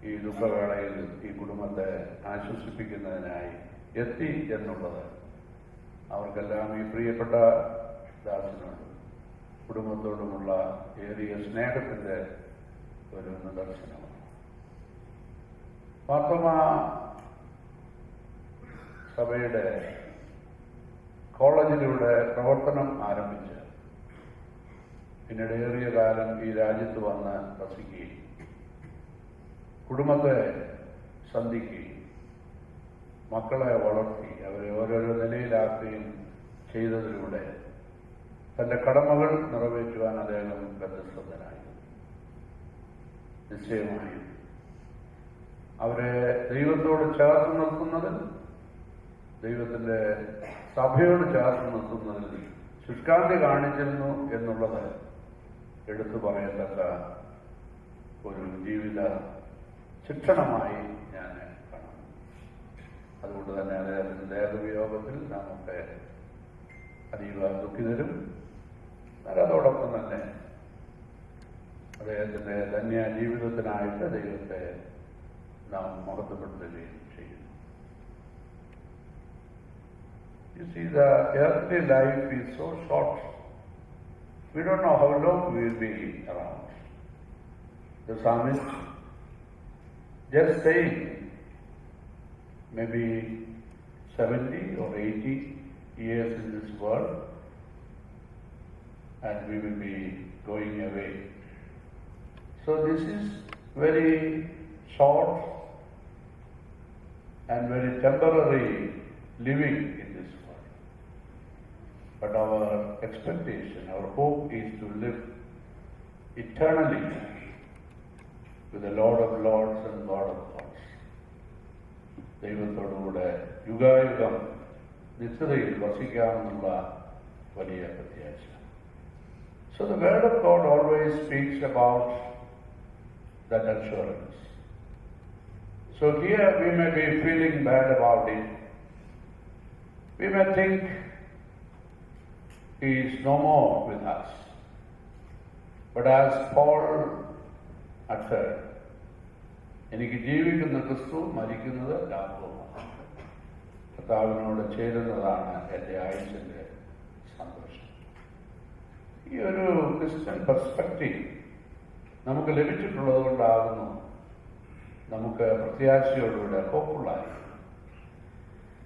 Speaker 5: ഈ ദുഃഖവേളയിൽ ഈ കുടുംബത്തെ ആശ്വസിപ്പിക്കുന്നതിനായി എത്തി എന്നുള്ളത് അവർക്കെല്ലാം ഈ പ്രിയപ്പെട്ട ദാസനോട് കുടുംബത്തോടുമുള്ള ഏറിയ സ്നേഹത്തിൻ്റെ ഒരു നിദർശനമാണ്. മാർത്തോമാ സഭയുടെ കോളേജിലൂടെ പ്രവർത്തനം ആരംഭിച്ച് പിന്നീട് ഏറിയ കാലം ഈ രാജ്യത്ത് വന്ന് വസിക്കുകയും കുടുംബത്തെ സന്ധിക്കുകയും മക്കളെ വളർത്തി അവരെ ഓരോരോ നിലയിലാക്കുകയും ചെയ്തതിലൂടെ തൻ്റെ കടമകൾ നിറവേറ്റുവാൻ അദ്ദേഹം ബദ്ധശ്രദ്ധനായി. നിശ്ചയമായും അവരെ ദൈവത്തോട് ചേർത്ത് നിർത്തുന്നതിൽ, ദൈവത്തിൻ്റെ സഭയോട് ചേർത്ത് നിർത്തുന്നതിൽ ശുഷ്കാന്തി കാണിച്ചിരുന്നു എന്നുള്ളത് എടുത്തു പറയത്തക്ക ഒരു ജീവിത ശിക്ഷണമായി ഞാൻ കാണുന്നു. അതുകൊണ്ട് തന്നെ അദ്ദേഹത്തിൻ്റെ ദേഹവിയോഗത്തിൽ നമുക്ക് അതീവ ദുഃഖിതരും, അതോടൊപ്പം തന്നെ അദ്ദേഹത്തിൻ്റെ ധന്യ ജീവിതത്തിനായിട്ട് ദൈവത്തെ നാം മഹത്വപ്പെടുത്തുകയും ചെയ്യുന്നു. You see, the earthly life is so short. We don't know how long we will be around. The psalmist just staying maybe 70 or 80 years in this world, and we will be going away. So this is very short and very temporary living in this world. But our expectation, our hope is to live eternally with the Lord of Lords and God of Gods. ദൈവത്തോടുകൂടെ യുഗായുഗം നിത്യതയിൽ വസിക്കാമെന്നുള്ള വലിയ പ്രത്യാശ. So the word of God always speaks about that assurance. So here we may be feeling bad about it. We may think he is no more with us. But as Paul uttered, എനിക്ക് ജീവിക്കുന്ന ക്രിസ്തു മരിക്കുന്നത് ലാഭവുമാണ്. കർത്താവിനോട് ചേരുന്നതാണ് എൻ്റെ ആയുസ്സിൻ്റെ സന്തോഷം. ഈ ഒരു ക്രിസ്ത്യൻ പെർസ്പെക്റ്റീവ് നമുക്ക് ലഭിച്ചിട്ടുള്ളത് കൊണ്ടാകുന്നു നമുക്ക് പ്രത്യാശയോടുകൂടെ ഹോപ്പുള്ളായി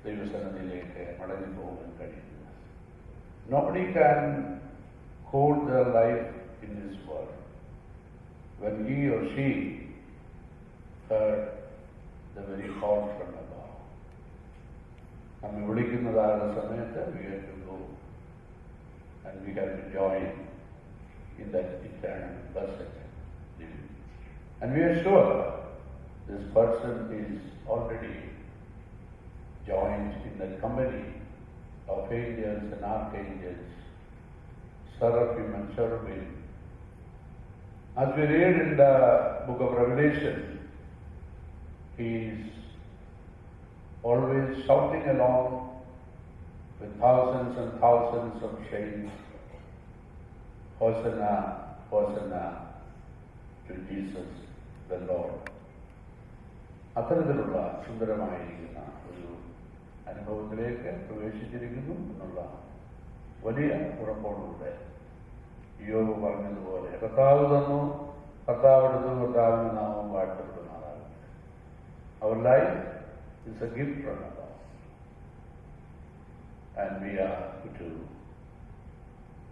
Speaker 5: ദൈവസന്നിധിയിലേക്ക് മടങ്ങി പോകാൻ കഴിയുന്നത്. Nobody can hold their life in this world when he or she heard the very call from above. നമ്മെ വിളിക്കുന്നതാകുന്ന സമയത്ത് we have to go and we have to join in that eternal blessed living. And we are sure this person is already joined in the company of angels and archangels, seraphim and cherubim. As we read in the book of Revelation, he is always shouting along with thousands and thousands of saints, Hosanna, Hosanna to Jesus the Lord. അത്തരത്തിലുള്ള സുന്ദരമായിരിക്കുന്ന ഒരു അനുഭവത്തിലേക്ക് പ്രവേശിച്ചിരിക്കുന്നു എന്നുള്ള വലിയ ഉറപ്പോടുകൂടെ യോബ് പറഞ്ഞതുപോലെ കർത്താവ് തന്നു, കർത്താവെടുത്തു, കർത്താവിന്റെ നാമം വാഴ്ത്തപ്പെടുന്നതാണ്. Our life is a gift from above, and we are to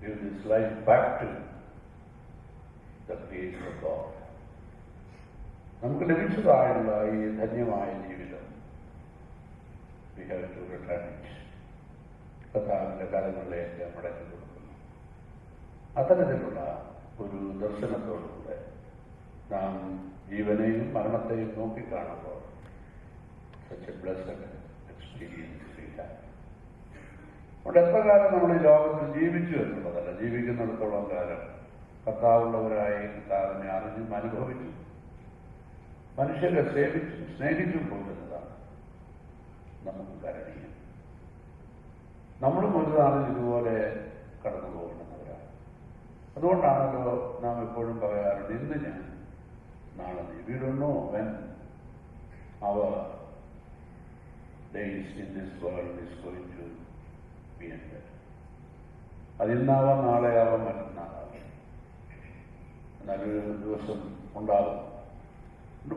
Speaker 5: give this life back to the Creator of God. നമുക്ക് ലഭിച്ചതായുള്ള ഈ ധന്യമായ ജീവിതം we have to return it. കർത്താവിന്റെ കരങ്ങളിലേക്ക് മടക്കി കൊടുക്കുന്നു. അത്തരത്തിലുള്ള ഒരു ദർശനത്തോടുകൂടെ നാം ജീവനെയും മരണത്തെയും നോക്കിക്കാണുമ്പോൾ such a blessed experience we have. അതുകൊണ്ട് എത്ര കാലം നമ്മൾ ഈ ലോകത്തിൽ ജീവിച്ചു എന്നുള്ളതല്ല, ജീവിക്കുന്നിടത്തോളം കാലം കർത്താവുള്ളവരായി കർത്താവിനെ അറിഞ്ഞും അനുഭവിച്ചു മനുഷ്യരെ സേവിച്ചും സ്നേഹിച്ചും പോകുന്നതാണ് നമുക്ക് കരണീയം. നമ്മളും ഒരു നാളിൽ ഇതുപോലെ കടന്നു പോകുന്നവരാണ്. അതുകൊണ്ടാണല്ലോ നാം എപ്പോഴും പറയാറുണ്ട്, ഇന്ന് ഞാൻ നാളെ നീ. We don't know when our days in this world is going to be ended. അതിന്നാവാം, നാളെയാവാം, മറ്റന്നാളാവാം. എന്നാലൊരു ദിവസം ഉണ്ടാകും.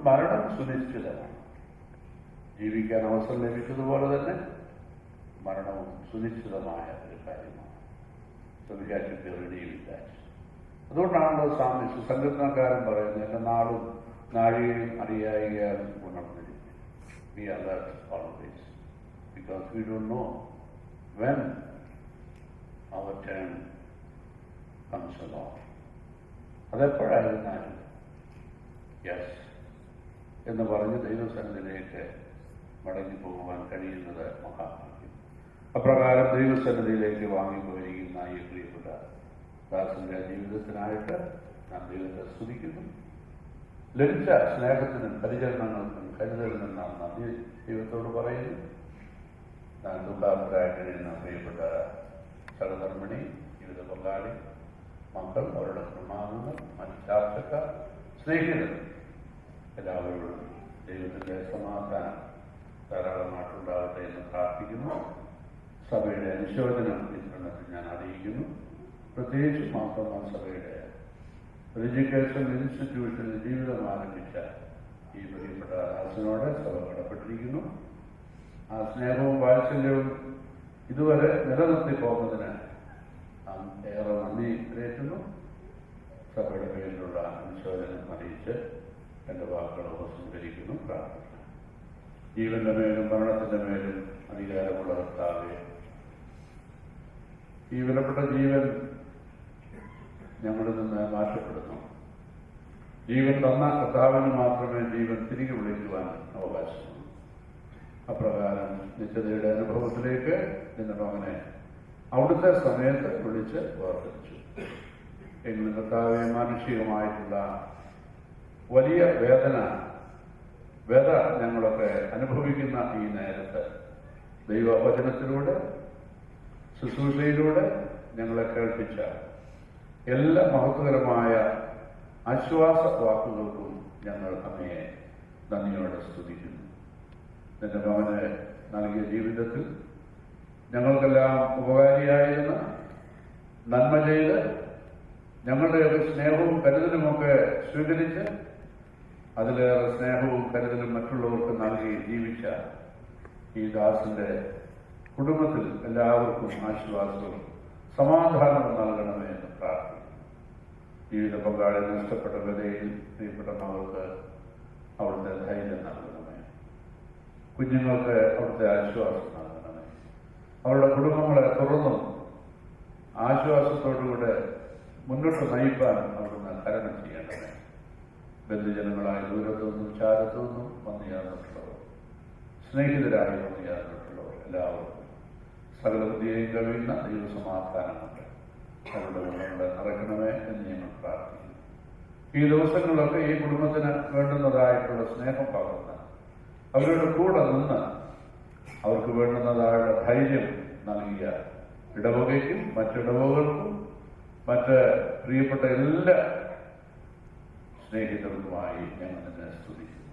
Speaker 5: മരണം സുനിശ്ചിതമാണ്. ജീവിക്കാൻ അവസരം ലഭിച്ചതുപോലെ തന്നെ മരണവും സുനിശ്ചിതമായ ഒരു കാര്യമാണ്. So we have to be ready with that. അതുകൊണ്ടാണല്ലോ സങ്കീർത്തനക്കാരൻ പറയുന്നത്, എൻ്റെ നാളും നാഴികയും അറിയായികയാലും ഉണർന്നിരിക്കും. We are alert always because we don't know when our turn comes along. അതെപ്പോഴായിരുന്നാലും യെസ് എന്ന് പറഞ്ഞ് ദൈവസന്നിധിയിലേക്ക് മടങ്ങി പോകുവാൻ കഴിയുന്നത് മഹാഭാഗ്യം. അപ്രകാരം ദൈവസന്നിധിയിലേക്ക് വാങ്ങിപ്പോയിരിക്കുന്ന ഈ പ്രിയപ്പെട്ട ദാസന്റെ ജീവിതത്തിനായിട്ട് നാം ദൈവത്തെ സ്തുതിക്കുന്നു. ലഭിച്ച സ്നേഹത്തിനും പരിചരണങ്ങൾക്കും കരുതലിനും നാം നന്ദി ദൈവത്തോട് പറയുന്നു. നാം ദുഃഖാന്തരായി കഴിയുന്ന പ്രിയപ്പെട്ട സഹധർമ്മിണി, ജീവിത പങ്കാളി, മക്കൾ, അവരുടെ കുടുംബാംഗങ്ങൾ, മറ്റ് ചാർച്ചക്കാർ, സ്നേഹിതർ എല്ലാവരോടും ദൈവത്തിൻ്റെ സമാധാനം ധാരാളമായിട്ടുണ്ടാകട്ടെ എന്ന് പ്രാർത്ഥിക്കുന്നു. സഭയുടെ അനുശോചനം വിതരണത്തിൽ ഞാൻ അറിയിക്കുന്നു. പ്രത്യേകിച്ച് മാർത്തോമാ സഭയുടെ എഡ്യൂക്കേഷൻ ഇൻസ്റ്റിറ്റ്യൂഷനിൽ ജീവിതം ആരംഭിച്ച ഈ പ്രിയപ്പെട്ട ദാസനോട് സഭ കടപ്പെട്ടിരിക്കുന്നു. ആ സ്നേഹവും വാത്സല്യവും ഇതുവരെ നിലനിർത്തി പോകുന്നതിന് നാം ഏറെ നന്ദി അറിയിക്കുന്നു. സഭയുടെ പേരിലുള്ള അനുശോചനം അറിയിച്ച് എൻ്റെ വാക്കുകൾ ഉപസംഹരിക്കുന്നു. പ്രാർത്ഥന. ജീവന്റെ മേലും മരണത്തിന്റെ മേലും അധികാരമുള്ള കർത്താവേ, ഈ വിലപ്പെട്ട ജീവൻ ഞങ്ങളിൽ നിന്ന് മാറ്റപ്പെടുന്നു. ജീവൻ തന്ന കർത്താവിന് മാത്രമേ ജീവൻ തിരികെ വിളിക്കുവാൻ അവകാശമുള്ളൂ. അപ്രകാരം നിത്യതയുടെ അനുഭവത്തിലേക്ക് നിന്റെ മകനെ അവിടുത്തെ സമയത്ത് വിളിച്ച് വേർതിരിച്ചു. എങ്കിലും കർത്താവെ, മാനുഷികമായിട്ടുള്ള വലിയ വ്യത ഞങ്ങളൊക്കെ അനുഭവിക്കുന്ന ഈ നേരത്ത് ദൈവവചനത്തിലൂടെ ശുശ്രൂഷയിലൂടെ ഞങ്ങളെ കേൾപ്പിച്ച എല്ലാ മഹത്വകരമായ ആശ്വാസ വാക്കുകൾക്കും ഞങ്ങൾ അങ്ങയെ നന്ദിയോടെ സ്തുതിക്കുന്നു. നിന്റെ മകനെ നൽകിയ ജീവിതത്തിൽ ഞങ്ങൾക്കെല്ലാം ഉപകാരിയായിരുന്ന നന്മ ചെയ്ത് ഞങ്ങളുടെയൊക്കെ സ്നേഹവും കരുതലുമൊക്കെ സ്വീകരിച്ച് അതിലേറെ സ്നേഹവും കരുതലും മറ്റുള്ളവർക്ക് നൽകി ജീവിച്ച ഈ ദാസന്റെ കുടുംബത്തിൽ എല്ലാവർക്കും ആശ്വാസവും സമാധാനവും നൽകണമേ എന്ന് പ്രാർത്ഥിക്കുന്നു. ജീവിത പങ്കാളി നഷ്ടപ്പെട്ട വിലയിൽ പ്രിയപ്പെട്ട മകൾക്ക് അവിടുത്തെ ധൈര്യം നൽകണമേ. കുഞ്ഞുങ്ങൾക്ക് അവിടുത്തെ ആശ്വാസം നൽകണമേ. അവരുടെ കുടുംബങ്ങളെ തുറന്നും ആശ്വാസത്തോടുകൂടെ മുന്നോട്ട് നയിക്കാൻ അവിടുന്ന് കരണം ചെയ്യണമേ. ബന്ധുജനങ്ങളായ ദൂരത്തു നിന്നും ചാരത്തു നിന്നും വന്നുചേർന്നിട്ടുള്ളവർ, സ്നേഹിതരായി വന്നുചേർന്നിട്ടുള്ളവർ എല്ലാവർക്കും സകല ബുദ്ധിയെയും കഴിയുന്ന ദൈവസമാധാനമുണ്ട്. അവരുടെ വെള്ളങ്ങളെ നിറയ്ക്കണമേ എന്ന് ഞങ്ങൾ പ്രാർത്ഥിക്കുന്നു. ഈ ദിവസങ്ങളിലൊക്കെ ഈ കുടുംബത്തിന് വേണ്ടുന്നതായിട്ടുള്ള സ്നേഹം പകർന്ന് അവരുടെ കൂടെ നിന്ന് അവർക്ക് വേണ്ടുന്നതായുള്ള ധൈര്യം നൽകിയ ഇടവകയ്ക്കും മറ്റിടവകൾക്കും മറ്റ് പ്രിയപ്പെട്ട എല്ലാ സ്നേഹിതർക്കുമായി ഞങ്ങൾ തന്നെ സ്തുതിക്കുന്നു.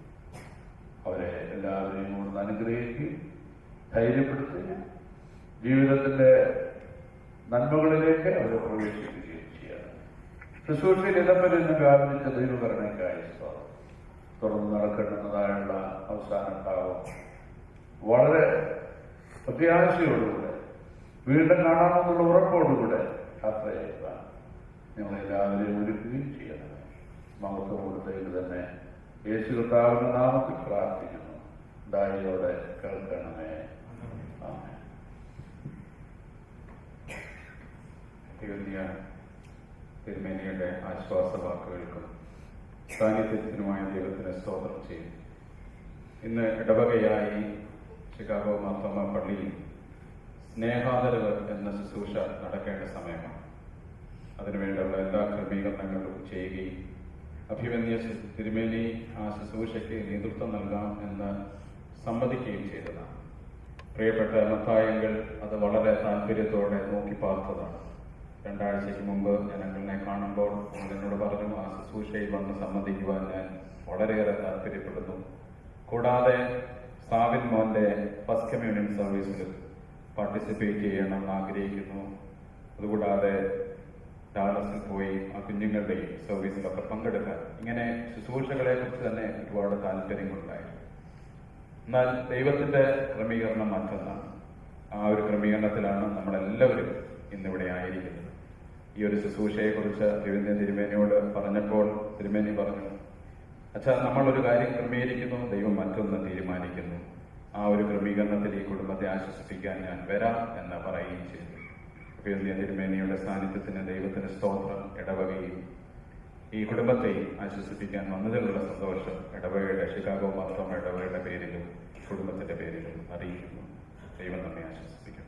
Speaker 5: അവരെ എല്ലാവരെയും കൊണ്ട് അനുഗ്രഹിക്കുകയും ധൈര്യപ്പെടുത്തുകയും ജീവിതത്തിന്റെ നന്മകളിലേക്ക് അവരെ പ്രവേശിക്കുകയും ചെയ്യണം. ശുശ്രൂഷയിൽ ഇടപെടുന്ന വ്യാപിച്ച ദൈവകരണയ്ക്കായി തുറന്നു നടക്കേണ്ടുന്നതായുള്ള അവസാന ഭാഗം വളരെ പ്രത്യാശയോടുകൂടെ വീണ്ടും കാണാമെന്നുള്ള ഉറപ്പോടുകൂടെ യാത്ര ചെയ്യുവാൻ ഞങ്ങളെല്ലാവരെയും ഒരുക്കുകയും ചെയ്യണം. മഹത്വമുള്ളതയിൽ തന്നെ യേശു കർത്താവിന്റെ നാമത്തിൽ പ്രാർത്ഥിക്കുന്നു. ദയയോടെ കേൾക്കണമേ. ആമേൻ.
Speaker 1: തിരുമേനിയുടെ ആശ്വാസ വാക്കുകൾക്കും സാന്നിധ്യത്തിനുമായ ദൈവത്തിന് സ്തോത്രം ചെയ്യും. ഇന്ന് ഇടവകയായി ചിക്കാഗോ മാർത്തോമ പള്ളിയിൽ സ്നേഹാദരവ് എന്ന ശുശ്രൂഷ നടക്കേണ്ട സമയമാണ്. അതിനുവേണ്ടിയുള്ള എല്ലാ ക്രമീകരണങ്ങളും ചെയ്യുകയും അഭിമന്യ തിരുമേനി ആ ശുശ്രൂഷയ്ക്ക് നേതൃത്വം നൽകാം എന്ന് സമ്മതിക്കുകയും ചെയ്തതാണ്. പ്രിയപ്പെട്ട മത്തായങ്ങൾ അത് വളരെ താല്പര്യത്തോടെ നോക്കി പാർത്തതാണ്. 2 ആഴ്ചയ്ക്ക് മുമ്പ് ഞാൻ അങ്കിളിനെ കാണുമ്പോൾ എന്നോട് പറഞ്ഞു, ആ ശുശ്രൂഷയിൽ വന്ന് സമ്മതിക്കുവാൻ ഞാൻ വളരെയേറെ താല്പര്യപ്പെടുന്നു. കൂടാതെ സാവിൻ മോന്റെ ഫസ്റ്റ് കമ്മ്യൂണിയൻ സർവീസിൽ പാർട്ടിസിപ്പേറ്റ് ചെയ്യണമെന്ന് ആഗ്രഹിക്കുന്നു. അതുകൂടാതെ ഡാലസിൽ പോയി ആ കുഞ്ഞുങ്ങളുടെയും സർവീസിലൊക്കെ പങ്കെടുക്കാൻ, ഇങ്ങനെ ശുശ്രൂഷകളെ കുറിച്ച് തന്നെ ഒരുപാട് താല്പര്യങ്ങളുണ്ടായിരുന്നു. എന്നാൽ ദൈവത്തിന്റെ ക്രമീകരണം മറ്റൊന്നാണ്. ആ ഒരു ക്രമീകരണത്തിലാണ് നമ്മളെല്ലാവരും ഇന്നിവിടെ ആയിരിക്കുന്നത്. ഈ ഒരു ശുശ്രൂഷയെക്കുറിച്ച് തിരുമേനിയോട് പറഞ്ഞപ്പോൾ തിരുമേനി പറഞ്ഞു, അച്ഛാ, നമ്മളൊരു കാര്യം ക്രമീകരിക്കുന്നു, ദൈവം മറ്റൊന്ന് തീരുമാനിക്കുന്നു. ആ ഒരു ക്രമീകരണത്തിൽ ഈ കുടുംബത്തെ ആശ്വസിപ്പിക്കാൻ ഞാൻ വരാം എന്ന് പറയുകയും ചെയ്തു. തിരുമേനിയുടെ സാന്നിധ്യത്തിന് ദൈവത്തിന് സ്തോത്രം. ഇടവകയും ഈ കുടുംബത്തെയും ആശ്വസിപ്പിക്കാൻ വന്നതിലുള്ള സന്തോഷം ഇടവകയുടെ ചിക്കാഗോ മാർത്തോമ ഇടവകയുടെ പേരിലും കുടുംബത്തിന്റെ പേരിലും അറിയിക്കുന്നു. ദൈവം നമ്മെ ആശ്വസിപ്പിക്കട്ടെ.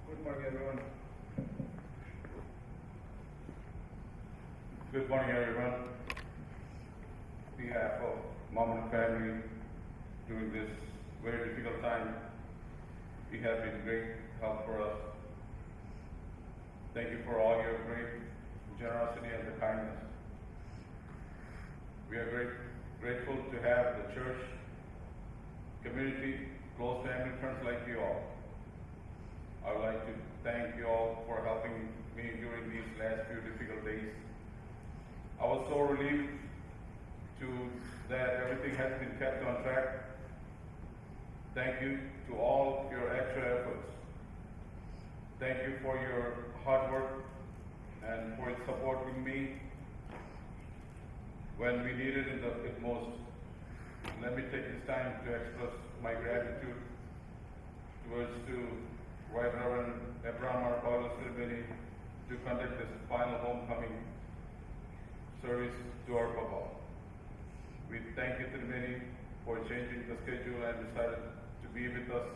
Speaker 10: Good morning, everyone. Good morning, everyone. On behalf of Mom and family, during this
Speaker 1: very difficult time, you have been great help for us. Thank you for all your great generosity and the kindness. We are grateful to have the church, community, close family friends like you all. I would like to thank you all for helping me during these last few difficult days. I was so relieved that everything has been kept on track. Thank you to all your extra efforts. Thank you for your hard work and for supporting me when we needed it most. Let me take this time to express my gratitude towards Right Reverend Abraham R. Paulus to conduct this final homecoming service to our Papa. We thank you, Tirumeni, for changing the schedule and decided to be with us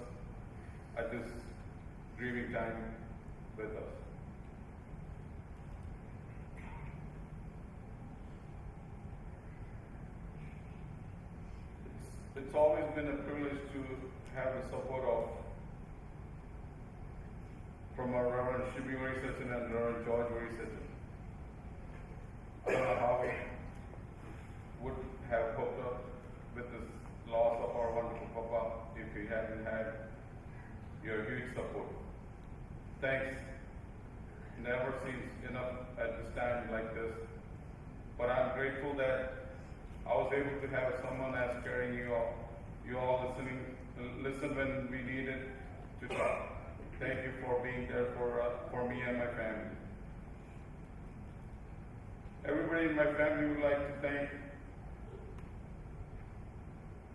Speaker 1: at this grieving time with us. It's always been a privilege to have the support from our Reverend Shibi Varisachan and Reverend George Varisachan. I don't know how we would have coped up with this loss of our wonderful Papa if we hadn't had your huge support. Thanks never seems enough at this time like this, but I'm grateful that I was able to have someone as caring you all listen when we needed to talk. Thank you for being there for me and my family. Everybody in my family would like to thank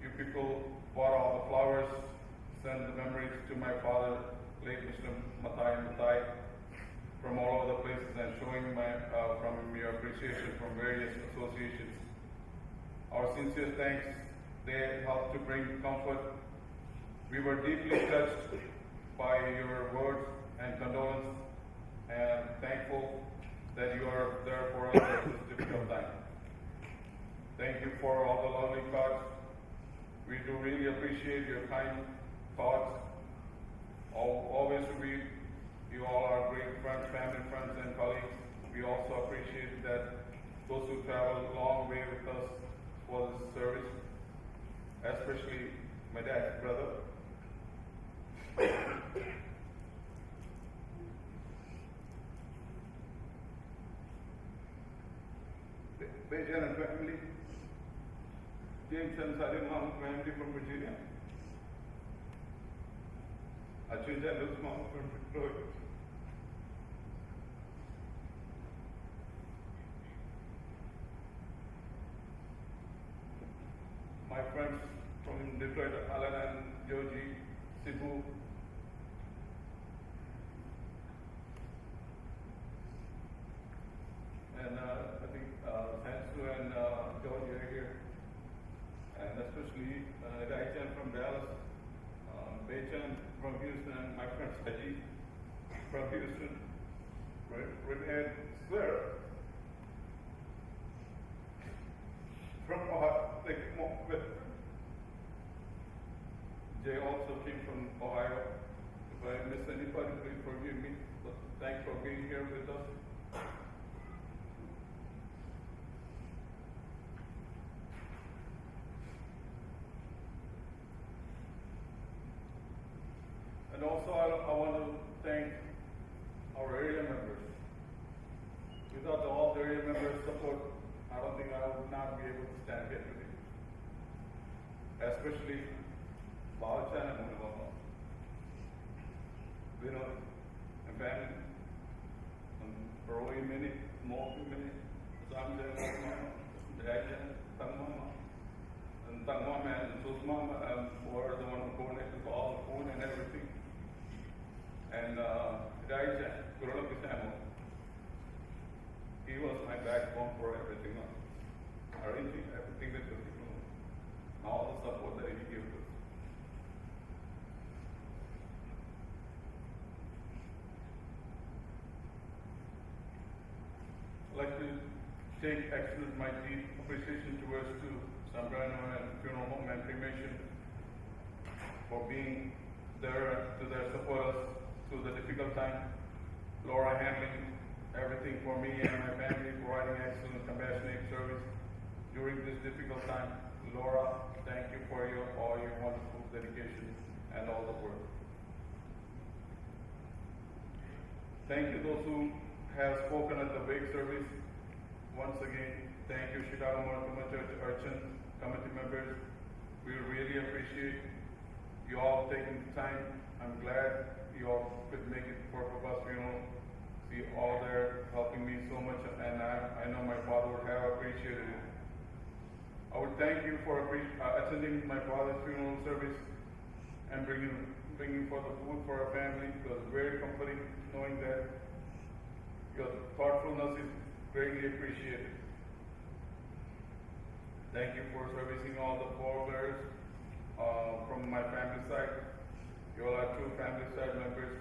Speaker 1: you people who bought all the flowers, send the memories to my father, late Mr. Mathai, from all over the places and showing from your appreciation from various associations. Our sincere thanks, they helped to bring comfort. We were deeply touched by your words and condolence and thankful that you are there for us at this difficult time. Thank you for all the lovely cards. We do really appreciate your kind thoughts. Always you all are great friends, family friends and colleagues. We also appreciate that those who travel a long way with us for this service, especially my dad's brother. Bejan and family, James and Salimah family from Virginia, Achunja and Luzma from Detroit, my friends from Detroit, Alan and Joji, Sibu, and I think Sansu and George are here, and especially Raichan from Dallas, Bechan from Houston, and my friend Saji from Houston, Renee Square from Ohio. Jay also came from Ohio. If I miss anybody, please forgive me. But thanks for being here with us. And also, I want to thank our area members. Without all the area members' support, I don't think I would not be able to stand here today. Especially Balachan and Munawama, Vinod and family, and Roy Mini, Moki Mini, Samja and Mama, Dajan, Tangmama, and Tangmama and Susmama were the one who connected to all the food and everything. And Dajan, Kurala Pisamo, he was my backbone for everything else. Arranging everything that was doing, all the support that he gave us. I'd like to extend my deep appreciation towards to Sambrano and Funeral Home and Cremation
Speaker 10: for being there to their support us through the difficult time. Laura handling everything for me and my family, providing excellent, compassionate service during this difficult time. Laura, thank you for all your wonderful dedication and all the work. Thank you those who have spoken at the wake service. Once again, thank you Chicago Mormon Church Urchin committee members. We really appreciate you all taking the time. I'm glad you all could make it for Papa's funeral. See all there helping me so much, and I know my father would have appreciated it. I would thank you for attending my father's funeral service and bringing forth the food for our family. It was very comforting knowing that your thoughtfulness is greatly appreciated. Thank you for servicing all the forebears from my family side. You all are true family side members.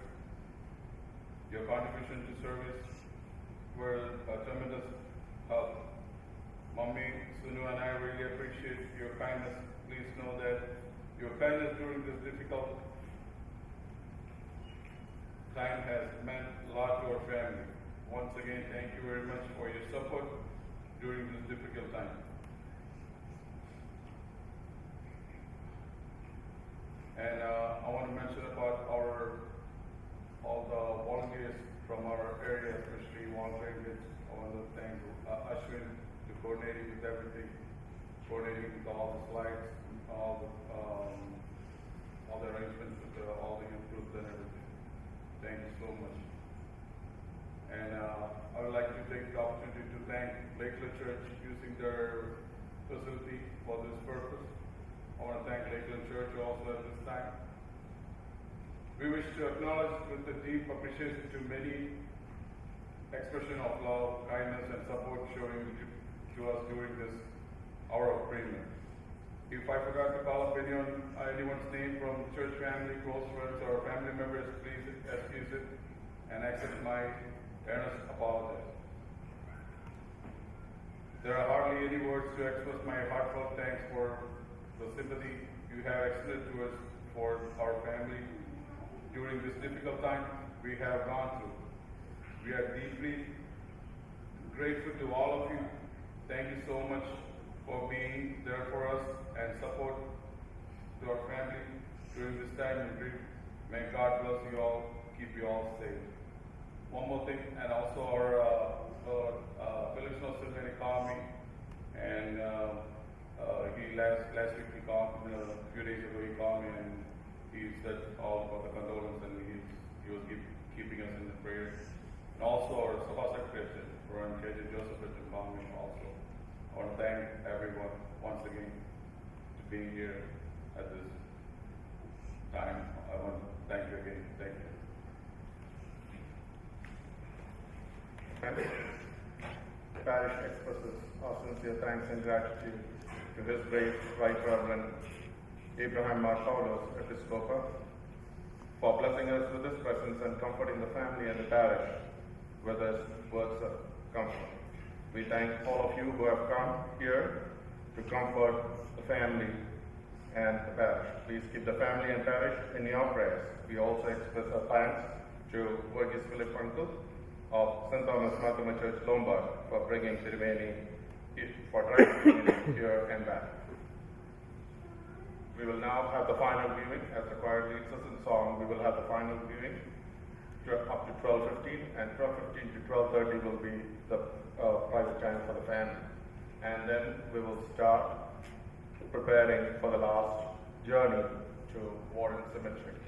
Speaker 10: Your contribution to service were a tremendous help. Mommy, Sunu, and I really appreciate your kindness. Please know that your kindness during this difficult time has meant a lot to our family. Once again, thank you very much for your support during this difficult time. And I want to mention about all the volunteers from our area, especially volunteering. I want to thank Ashwin to coordinating with everything, coordinating with all the slides, all the arrangements with all the youth groups and everything. Thank you so much. And I would like to take the opportunity to thank Lakeland Church using their facility for this purpose. I want to thank Lakeland Church also at this time. We wish to acknowledge with a deep appreciation to many expression of love, kindness, and support showing to us during this hour of premium. If I forgot to call up anyone's name from church family, close friends, or family members, please excuse it and accept my earnest apologies. There are hardly any words to express my heartfelt thanks for the sympathy you have extended to us for our family during this difficult time we have gone through. We are deeply grateful to all of you. Thank you so much for being there for us and support to our family during this time of grief. May God bless you all, keep you all safe. One more thing, and also our Phillips Silvani called me, and last week he called me, a few days ago he called me, and he said all about the condolence, and he was keeping us in the prayer. And also our Sabha Secretary, Brian KJ Joseph, had called me also. I want to thank everyone once again to being here at this time. I want to thank you again. Thank you.
Speaker 2: The parish expresses our sincere thanks and gratitude to His great Right Reverend Abraham Marcaulos, Episcopal, for blessing us with His presence and comforting the family and the parish with His words of comfort. We thank all of you who have come here to comfort the family and the parish. Please keep the family and parish in your prayers. We also express our thanks to Vergis Philip Uncle of St. Thomas Mathema Church, Lombard, for bringing Tiruveni for driving here and back. We will now have the final viewing, as the choir leads us in song. We will have the final viewing up to 12:15, and 12:15 to 12:30 will be the private time for the family. And then we will start preparing for the last journey to Warren Cemetery.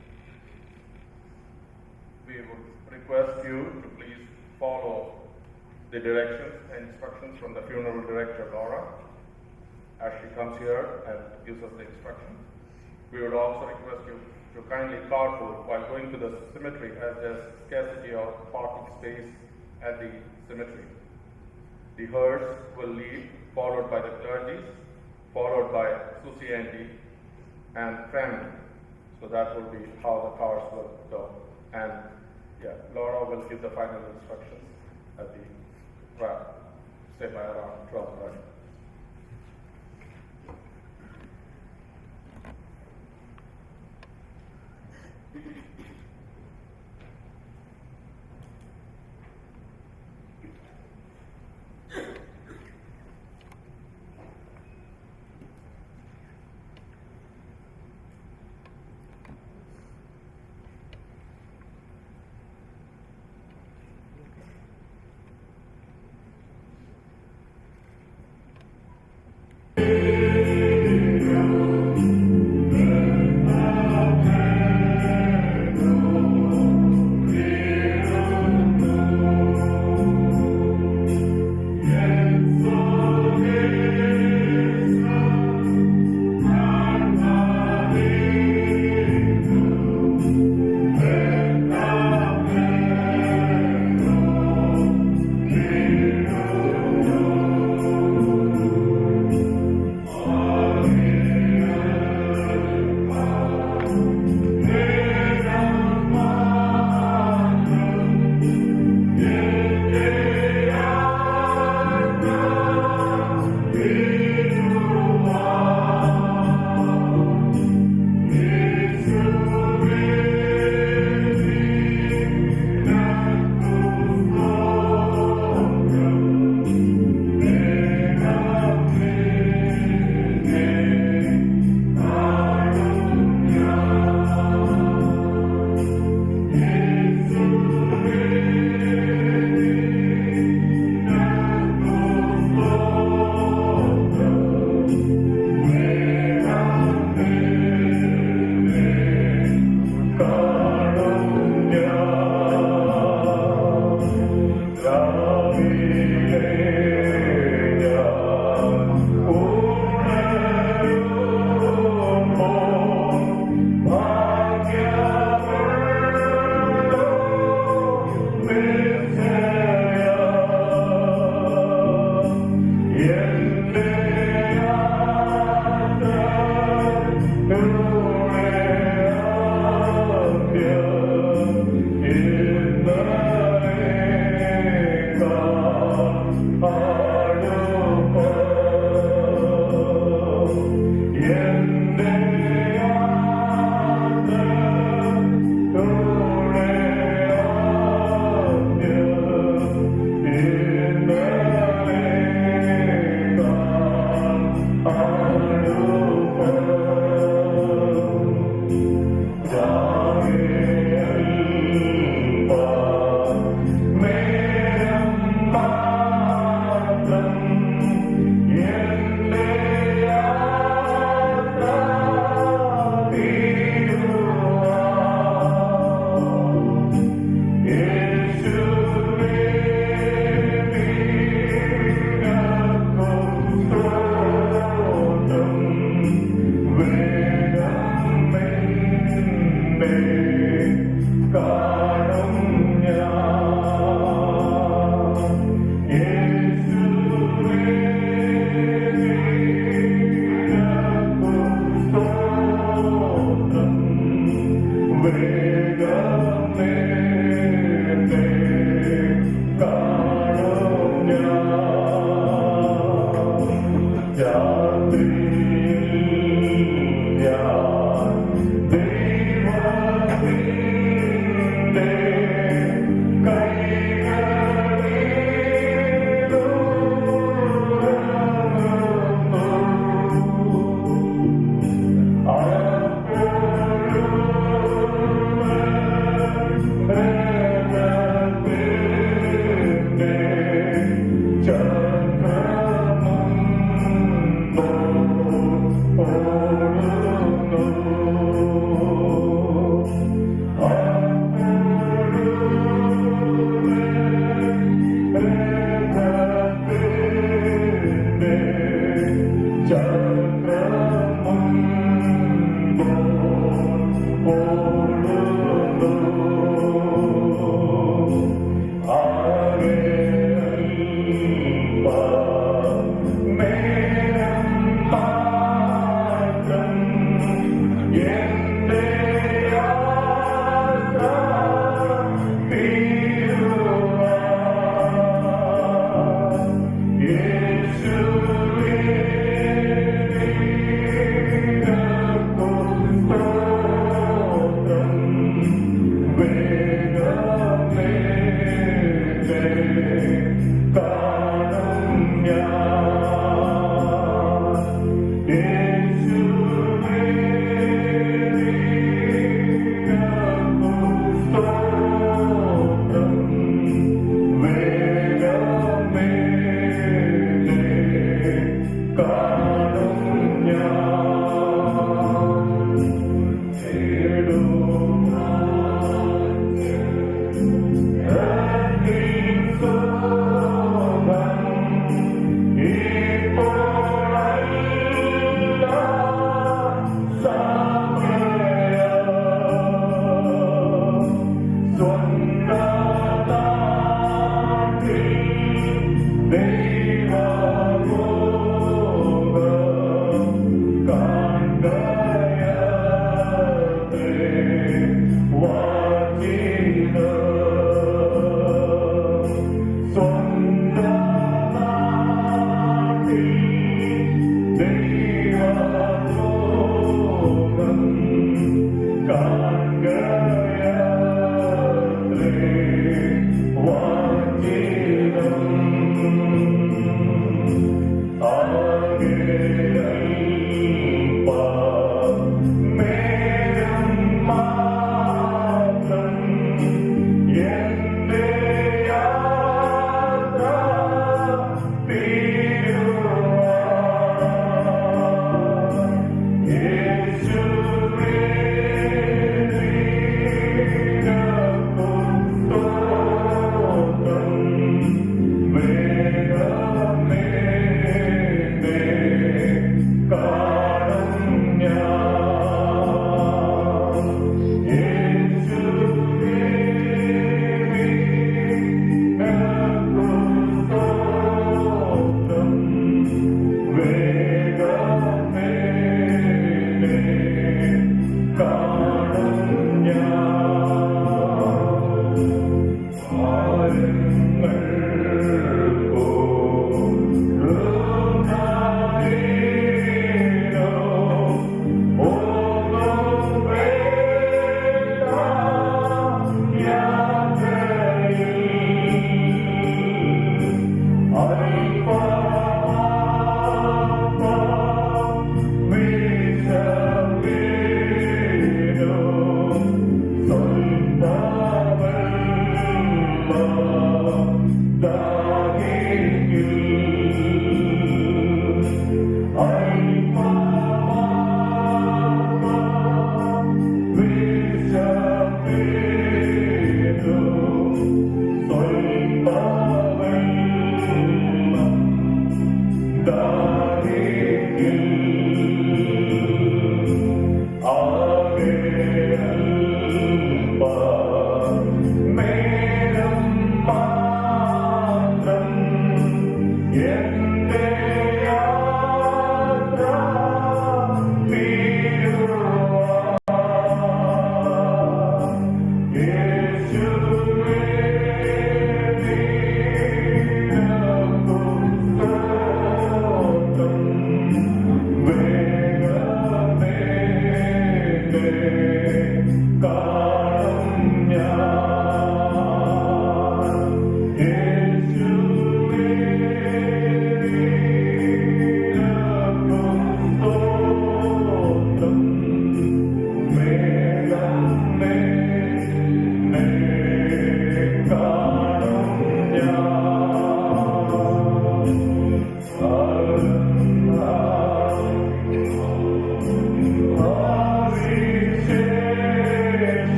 Speaker 2: We would request you to please follow the directions and instructions from the funeral director, Laura, as she comes here and gives us the instructions. We would also request you to kindly carpool while going to the cemetery, as there's scarcity of parking space at the cemetery. The hearse will leave, followed by the clergy, followed by Susie Auntie and family. So that will be how the cars will go. And Laura will give the final instructions at the say by around 12:30.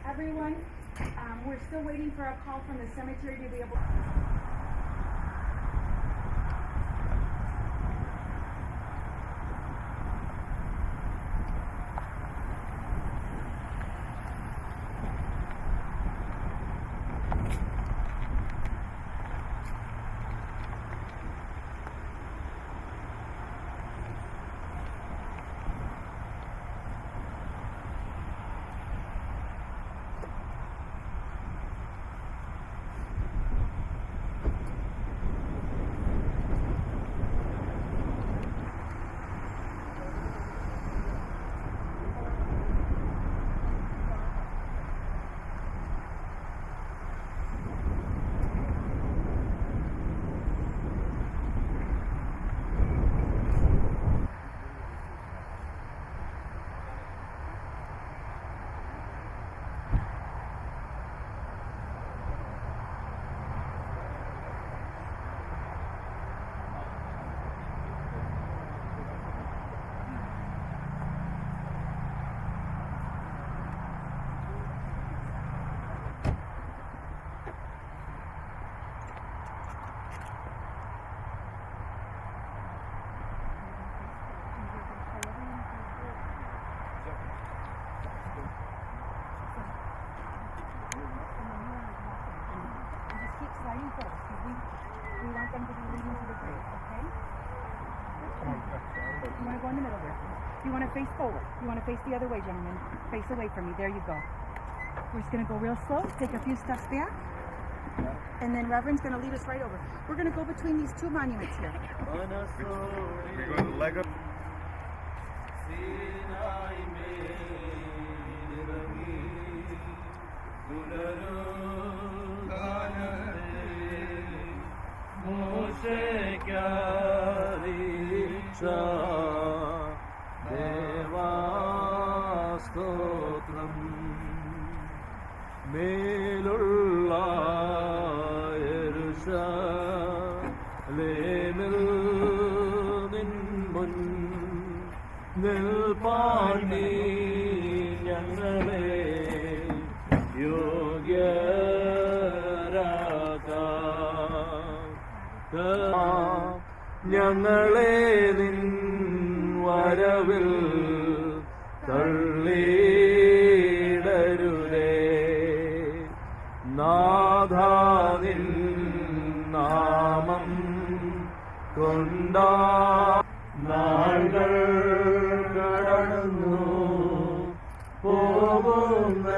Speaker 11: Everyone, we're still waiting for a call from the cemetery to be able sliding forward because we want them to be leading to the grave, okay? You want to go in the middle there? You want to face forward. You want to face the other way, gentlemen. Face away from me. There you go. We're just going to go real slow, take a few steps back, and then Reverend's going to lead us right over. We're going to go between these two monuments here.
Speaker 9: We're going to leg up.
Speaker 8: ദേവാസ്തോത്രം മേലുള്ള യെരൂശലേമിൽ നിൻമുൻ നിൽപ്പാണ്ടി ഞങ്ങളെ യോഗ്യരാക്കാം ഞങ്ങളെ നിൻ വരവിൽ തള്ളിയിടരുതേ നാഥാനിൻ നാമം കൊണ്ടാ നാളുകൾ കടന്നു പോകുന്ന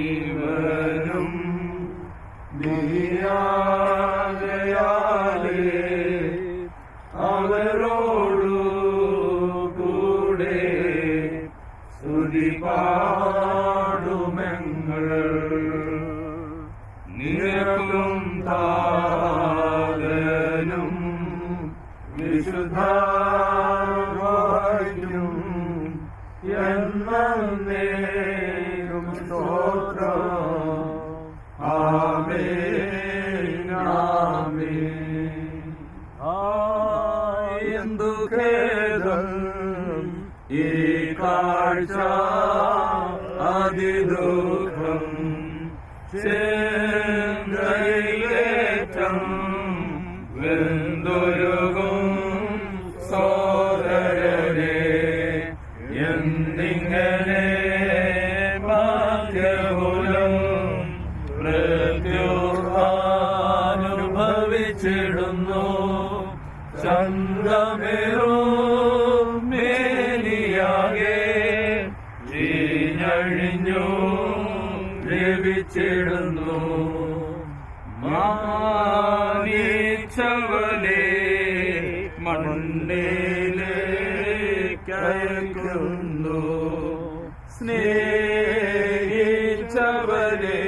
Speaker 8: ജീവനും നീയാകയാലേ അവരോടു കൂടെ സ്തുതി പാടുമെങ്ങൾ നിനക്കും താതനും വിശുദ്ധാവായും എന്നേക്കും സ്തോത്രം. ആമേൻ ആമേൻ. എന്തു ഖേദം ഈ കാഴ്ച
Speaker 7: അതിദുഃഖം ചെങ്കയിലേറ്റം വെന്തൊരുകും സോദരരെ എന്നിങ്ങനെ ഭാഗ്യകുലം പ്രത്യുഹാനുഭവിച്ചിടുന്നു ചന്തമേറും മേനിയാകെ ചീഞ്ഞഴിഞ്ഞു ലഭിച്ചിടുന്നു മാനിച്ചവനെ മണ്ണിലേക്കയക്കുന്നു സ്നേഹിച്ചവനെ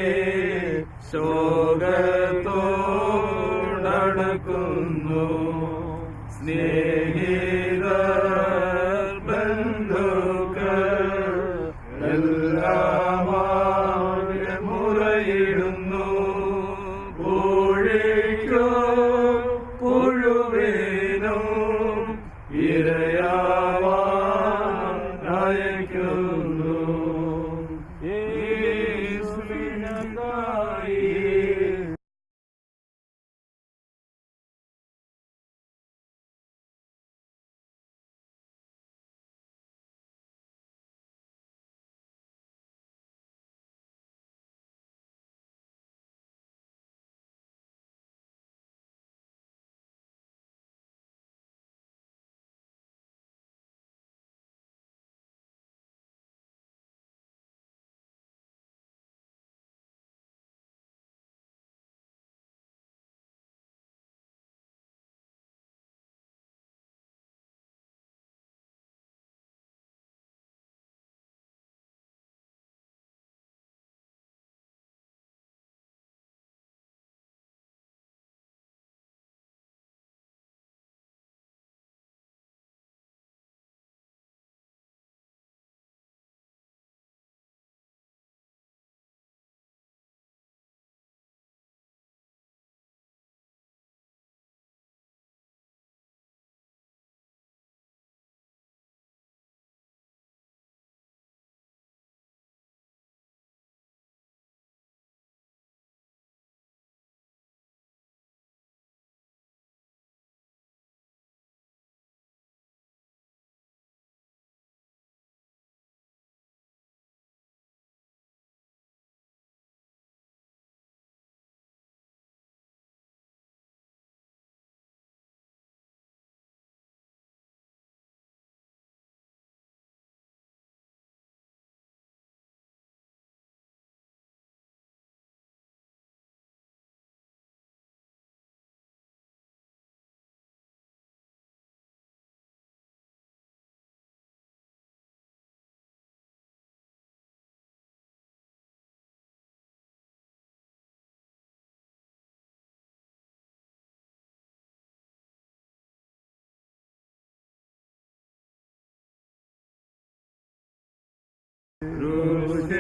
Speaker 7: ശോകത്തോടക്കുന്നു സ്നേഹിതർ ബന്ധുക്കൾ എല്ലാമായി മുറയിടുന്നു പൂഴിക്കോ പുഴുവേനോ ഇരയാവാൻ അയക്കുന്നു യേശുവിനായി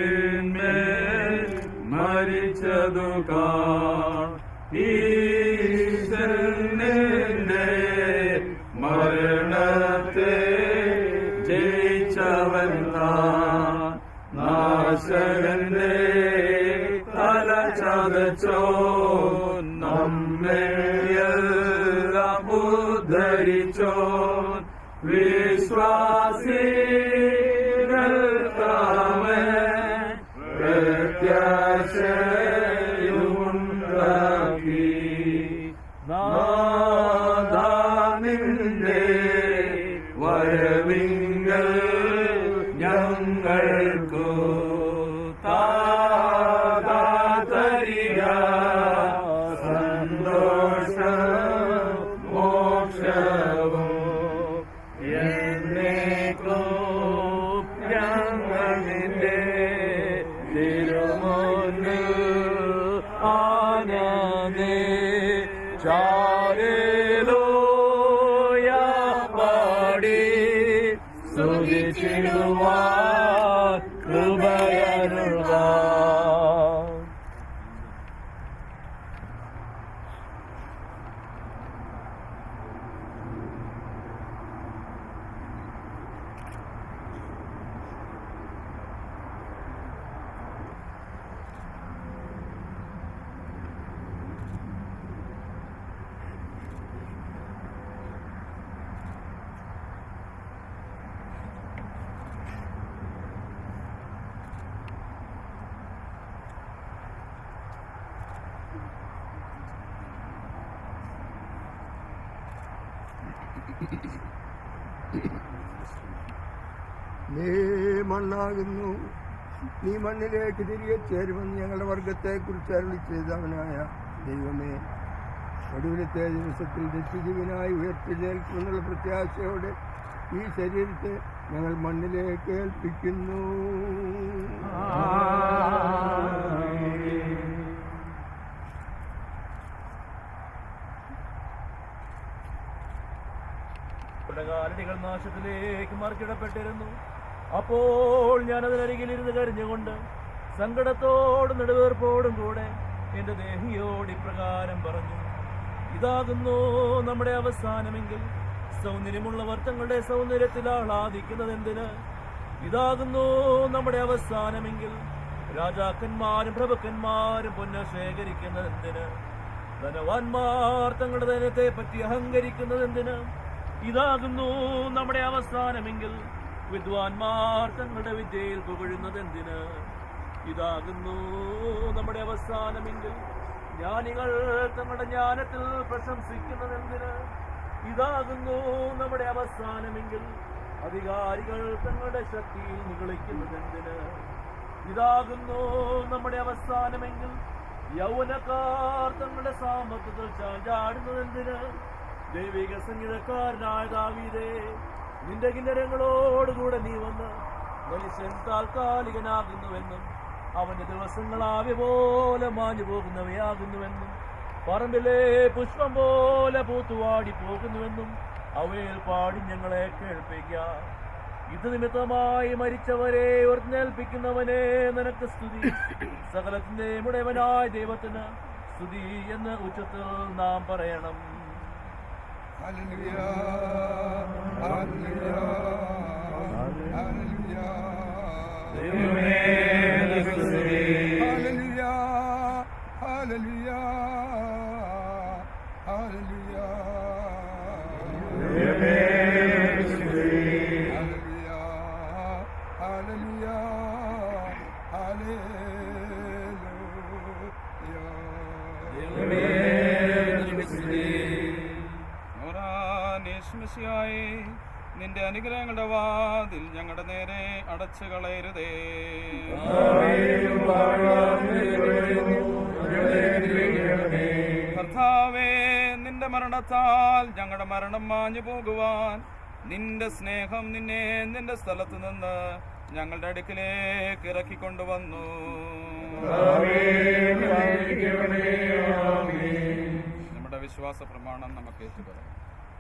Speaker 7: ക്രൂശിന്മേൽ മരിച്ചതു ഈശ്വരന്റെ മരണത്തെ ജയിച്ചവൻ നാശകന്റെ തല ചതച്ചോ നമ്മെ എല്ലാം ഉദ്ധരിച്ചോ വിശ്വാസി പ്രത്യാശയുണ്ടാക്കി നാദാനിന്റെ വരവിങ്കൽ ഞങ്ങൾക്കു താതരിക സന്തോഷ മോക്ഷവും എന്നേക്കും ഞങ്ങളിന്റെ തിരുമുന്നിൽ ആനന്ദേ ചാരേലോയ പാടി സ്തുതിച്ചിടുവാൻ കൃപയരുൾക.
Speaker 6: നീ മണ്ണാകുന്നു, നീ മണ്ണിലേക്ക് തിരികെ ചേരുമെന്ന് ഞങ്ങളുടെ വർഗത്തെക്കുറിച്ച് അരുളി ചെയ്തവനായ ദൈവമേ, ഒടുവിലത്തെ ദിവസത്തിൽ നിത്യജീവനായി ഉയർത്തെഴുന്നേൽക്കുമെന്നുള്ള പ്രത്യാശയോടെ ഈ ശരീരത്തെ ഞങ്ങൾ മണ്ണിലേക്ക് ഏൽപ്പിക്കുന്നു.
Speaker 8: കാലടികൾ നാശത്തിലേക്ക് മറിച്ചിടപ്പെട്ടിരുന്നു. അപ്പോൾ ഞാൻ അതിനരികിലിരുന്ന് കരഞ്ഞുകൊണ്ട് സങ്കടത്തോടും നെടുവേർപ്പോടും കൂടെ എന്റെ ദേഹിയോട് ഇപ്രകാരം പറഞ്ഞു: ഇതാകുന്നു നമ്മുടെ അവസാനമെങ്കിൽ സൗന്ദര്യമുള്ളവർ തങ്ങളുടെ സൗന്ദര്യത്തിൽ ആഹ്ലാദിക്കുന്നതെന്തിന്? ഇതാകുന്നു നമ്മുടെ അവസാനമെങ്കിൽ രാജാക്കന്മാരും പ്രഭുക്കന്മാരും പൊന്ന് ശേഖരിക്കുന്നതെന്തിന്? ധനവാന്മാർ തങ്ങളുടെ ധനത്തെ പറ്റി അഹങ്കരിക്കുന്നതെന്തിന്? ഇതാകുന്നു നമ്മുടെ അവസാനമെങ്കിൽ വിദ്വാൻമാർ തങ്ങളുടെ വിദ്യയിൽ പുകഴുന്നതെന്തിന്? ഇതാകുന്നു നമ്മുടെ അവസാനമെങ്കിൽ ജ്ഞാനികൾ തങ്ങളുടെ ജ്ഞാനത്തിൽ പ്രശംസിക്കുന്നതെന്തിന്? ഇതാകുന്നു നമ്മുടെ അവസാനമെങ്കിൽ അധികാരികൾ തങ്ങളുടെ ശക്തിയിൽ നിഗളിക്കുന്നതെന്തിന്? ഇതാകുന്നു നമ്മുടെ അവസാനമെങ്കിൽ യൗവനക്കാർ തങ്ങളുടെ സാമർത്ഥ്യത്തിൽ ചാഞ്ചാടുന്നതെന്തിന്? ദൈവിക സംഗീതക്കാരനായ ദാവീദേ, നിന്റെ കിന്നരങ്ങളോടുകൂടെ നീ വന്ന് മനുഷ്യൻ താൽക്കാലികനാകുന്നുവെന്നും അവന്റെ ദിവസങ്ങൾ ആവി പോലെ മാഞ്ഞു പോകുന്നവയാകുന്നുവെന്നും പറമ്പിലെ പുഷ്പം പോലെ പൂത്തുവാടി പോകുന്നുവെന്നും അവയിൽ പാടി ഞങ്ങളെ കേൾപ്പിക്കാം. ഇത് നിമിത്തമായി മരിച്ചവരെ ഉയർന്നേൽപ്പിക്കുന്നവനെ നിനക്ക് സ്തുതി. സകലത്തിന്റെ ഉടയവനായ ദൈവത്തിന് സ്തുതി എന്ന് ഉച്ചത്തിൽ നാം പറയണം.
Speaker 6: Hallelujah, hallelujah, hallelujah, hallelujah, hallelujah, hallelujah,
Speaker 12: യേശുമിശിഹായേ, നിന്റെ അനുഗ്രഹങ്ങളുടെ വാതിൽ ഞങ്ങളുടെ നേരെ അടച്ചു കളയരുതേ. കർത്താവേ, നിന്റെ മരണത്താൽ ഞങ്ങളുടെ മരണം മാഞ്ഞു പോകുവാൻ നിന്റെ സ്നേഹം നിന്റെ സ്ഥലത്ത് നിന്ന് ഞങ്ങളുടെ അടുക്കിലേക്ക് ഇറക്കിക്കൊണ്ടുവന്നു. നമ്മുടെ വിശ്വാസ പ്രമാണം നമുക്ക് ഏറ്റുപറയാം.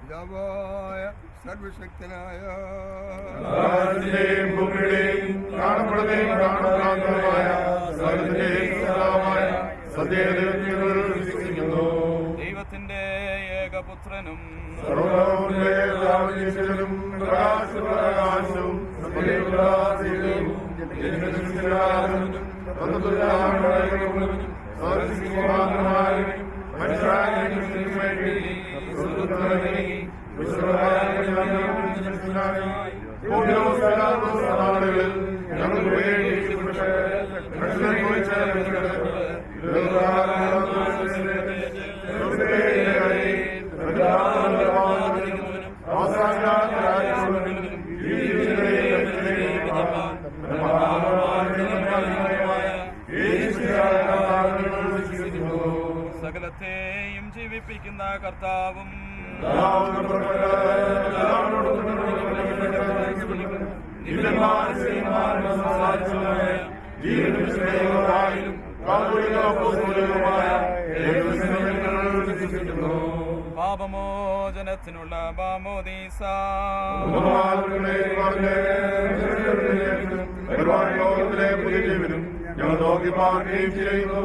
Speaker 6: പിതാവായ സർവശക്തനായ
Speaker 12: ദൈവത്തിന്റെ ഏകപുത്രനും സകലത്തെയും ജീവിപ്പിക്കുന്ന കർത്താവും പാപമോചനത്തിനുള്ള മാമോദീസ
Speaker 10: ഞങ്ങൾ നോക്കി പാടുകയും ചെയ്യുന്നു.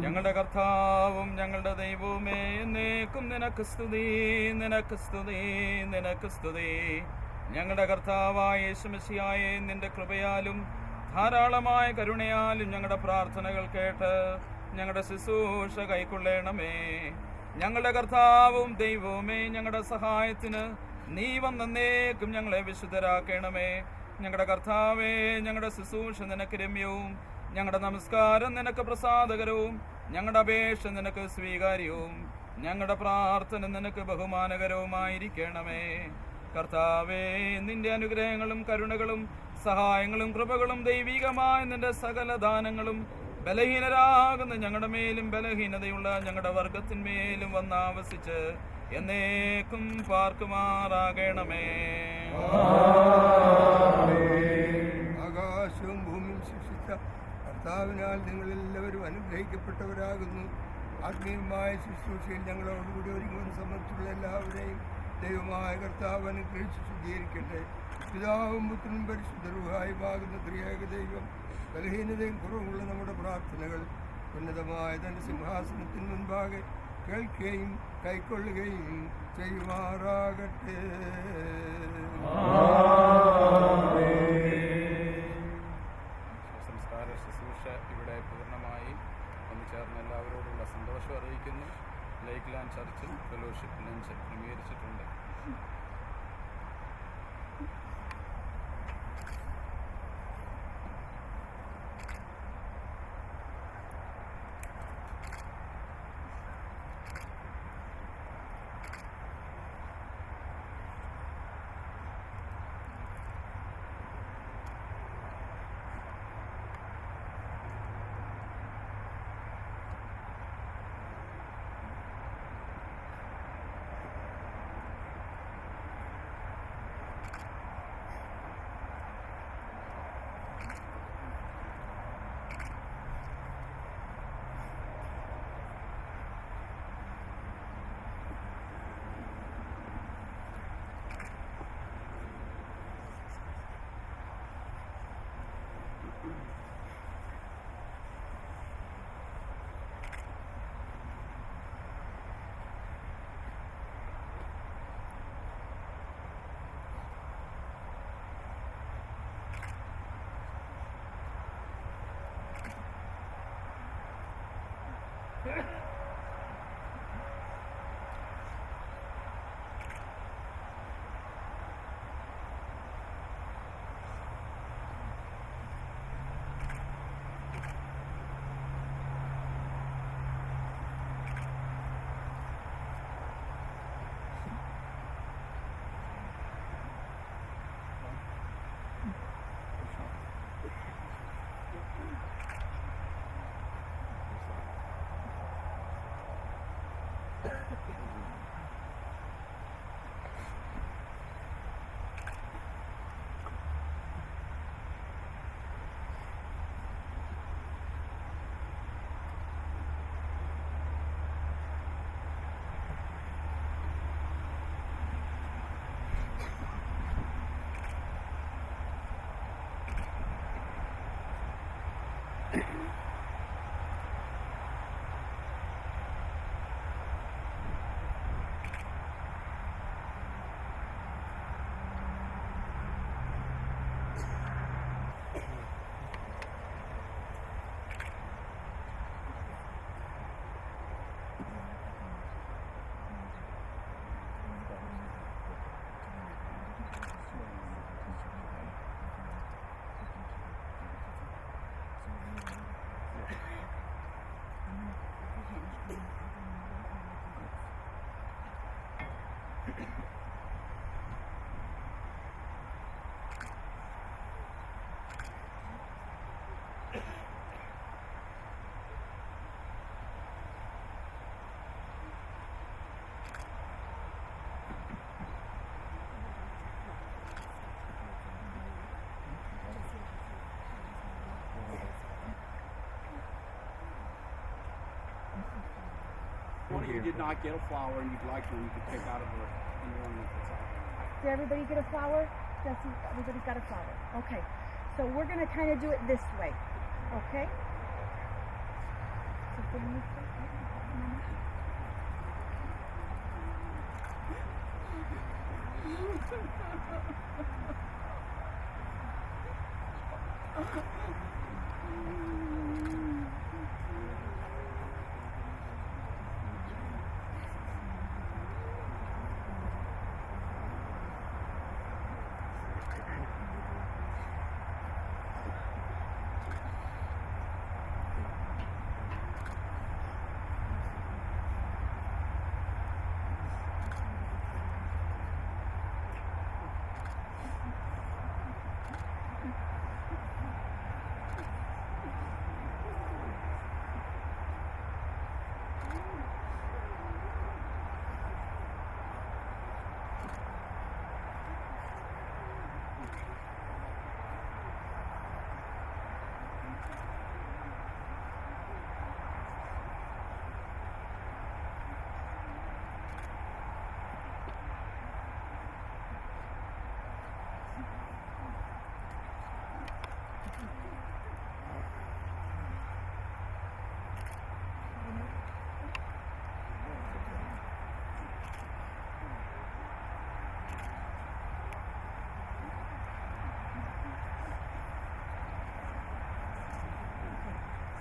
Speaker 12: ഞങ്ങളുടെ കർത്താവും ഞങ്ങളുടെ ദൈവവുമേ, എന്നേക്കും നിനക്ക് സ്തുതി, നിനക്ക് സ്തുതി, നിനക്ക് സ്തുതി. ഞങ്ങളുടെ കർത്താവായ യേശുമിശിഹായേ, നിന്റെ കൃപയാലും ധാരാളമായ കരുണയാലും ഞങ്ങളുടെ പ്രാർത്ഥനകൾ കേട്ട് ഞങ്ങളുടെ ശുശ്രൂഷ കൈക്കൊള്ളണമേ. ഞങ്ങളുടെ കർത്താവും ദൈവവുമേ, ഞങ്ങളുടെ സഹായത്തിന് നീ വന്നേക്കും ഞങ്ങളെ വിശുദ്ധരാക്കണമേ. ഞങ്ങളുടെ കർത്താവേ, ഞങ്ങളുടെ ശുശ്രൂഷ നിനക്ക് രമ്യവും ഞങ്ങളുടെ നമസ്കാരം നിനക്ക് പ്രസാദകരവും ഞങ്ങളുടെ അപേക്ഷ നിനക്ക് സ്വീകാര്യവും ഞങ്ങളുടെ പ്രാർത്ഥന നിനക്ക് ബഹുമാനകരവുമായിരിക്കണമേ. കർത്താവേ, നിന്റെ അനുഗ്രഹങ്ങളും കരുണകളും സഹായങ്ങളും കൃപകളും ദൈവികമായ നിന്റെ സകല ദാനങ്ങളും ബലഹീനരാകുന്ന ഞങ്ങളുടെ മേലും ബലഹീനതയുള്ള ഞങ്ങളുടെ വർഗത്തിന്മേലും വന്നാവസിച്ച് എന്നേക്കും പാർക്കുമാറാകണമേ.
Speaker 6: ആകാശവും ഭൂമിയും സൃഷ്ടിച്ച കർത്താവിനാൽ നിങ്ങളെല്ലാവരും അനുഗ്രഹിക്കപ്പെട്ടവരാകുന്നു. ആത്മീയമായ ശുശ്രൂഷയിൽ ഞങ്ങളോടുകൂടി ഒരുങ്ങുവാൻ സമർത്ഥമുള്ള എല്ലാവരെയും ദൈവമായ കർത്താവ് അനുഗ്രഹിച്ച് ശുദ്ധീകരിക്കട്ടെ. പിതാവും പുത്രനും പരിശുദ്ധരുമായുമാകുന്ന ത്രിയേക ദൈവം ബലഹീനതയും കുറവുള്ള നമ്മുടെ പ്രാർത്ഥനകൾ ഉന്നതമായ തന്റെ സിംഹാസനത്തിന് മുൻപാകെ കേൾക്കുകയും കൈക്കൊള്ളുകയും ചെയ്യുമാറാകട്ടെ.
Speaker 12: സംസ്കാര ശുശ്രൂഷ ഇവിടെ പൂർണ്ണമായി ഒന്ന് ചേർന്ന് എല്ലാവരോടുള്ള സന്തോഷം അറിയിക്കുന്നു. ലേക്ക് ലാൻഡ് ചർച്ചിൽ ഫെലോഷിപ്പ് ലഞ്ച് ക്രമീകരിച്ചിട്ടുണ്ട്.
Speaker 13: One of you did not get a flower and you'd like one, you could pick out of the ornament that's out there.
Speaker 11: Did everybody get a flower? Jesse, everybody's got a flower. Okay. So we're going to kind of do it this way. Okay? So bring this way.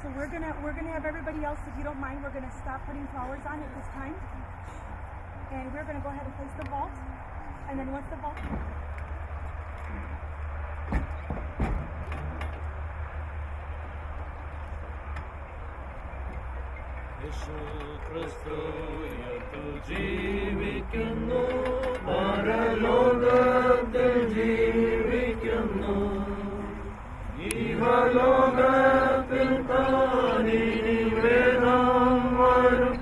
Speaker 11: So we're gonna have everybody else, if you don't mind, we're gonna stop putting flowers on at this time. And we're gonna go ahead and place the vault. And then once the vault
Speaker 7: ജീവിക്കുന്നു പരലോകത്തിൽ ജീവിക്കുന്നു ഇഹലോകത്തിൽ താനിനി വേദം വരും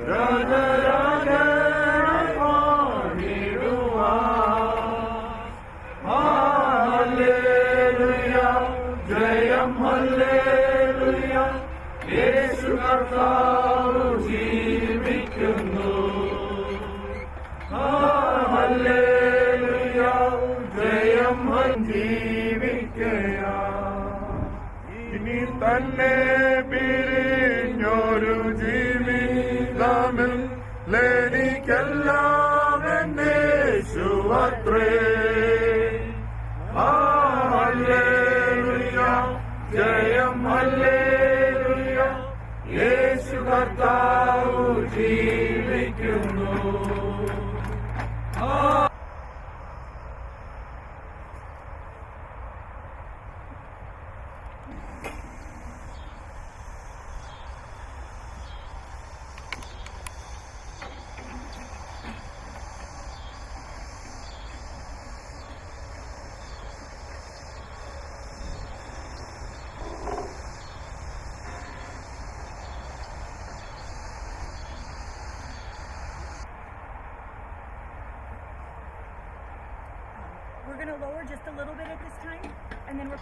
Speaker 7: രാജരാജനായി വാണിടുവാൻ. Hallelujah ജയം hallelujah യേശു കർത്താവ് ജീവിക്കുന്നു. Hallelujah ജയം ജീവിക്കയാ.
Speaker 10: ഇനി തന്നെ പിരിഞ്ഞൊരു ജീവിതമിൽ ലേനിക്കെല്ലാം എന്നേശുവത്രേ. ഹല്ലേലൂയ ജയം ഹല്ലേലൂയ യേശു കർത്താവ് ജീവിക്കുന്നു.
Speaker 11: we're gonna lower just a little bit at this time, and then we're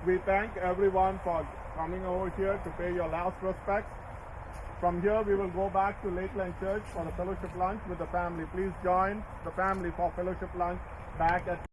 Speaker 2: We thank everyone for coming over here to pay your last respects. From here, we will go back to Lakeland Church for the fellowship lunch with the family. Please join the family for fellowship lunch back at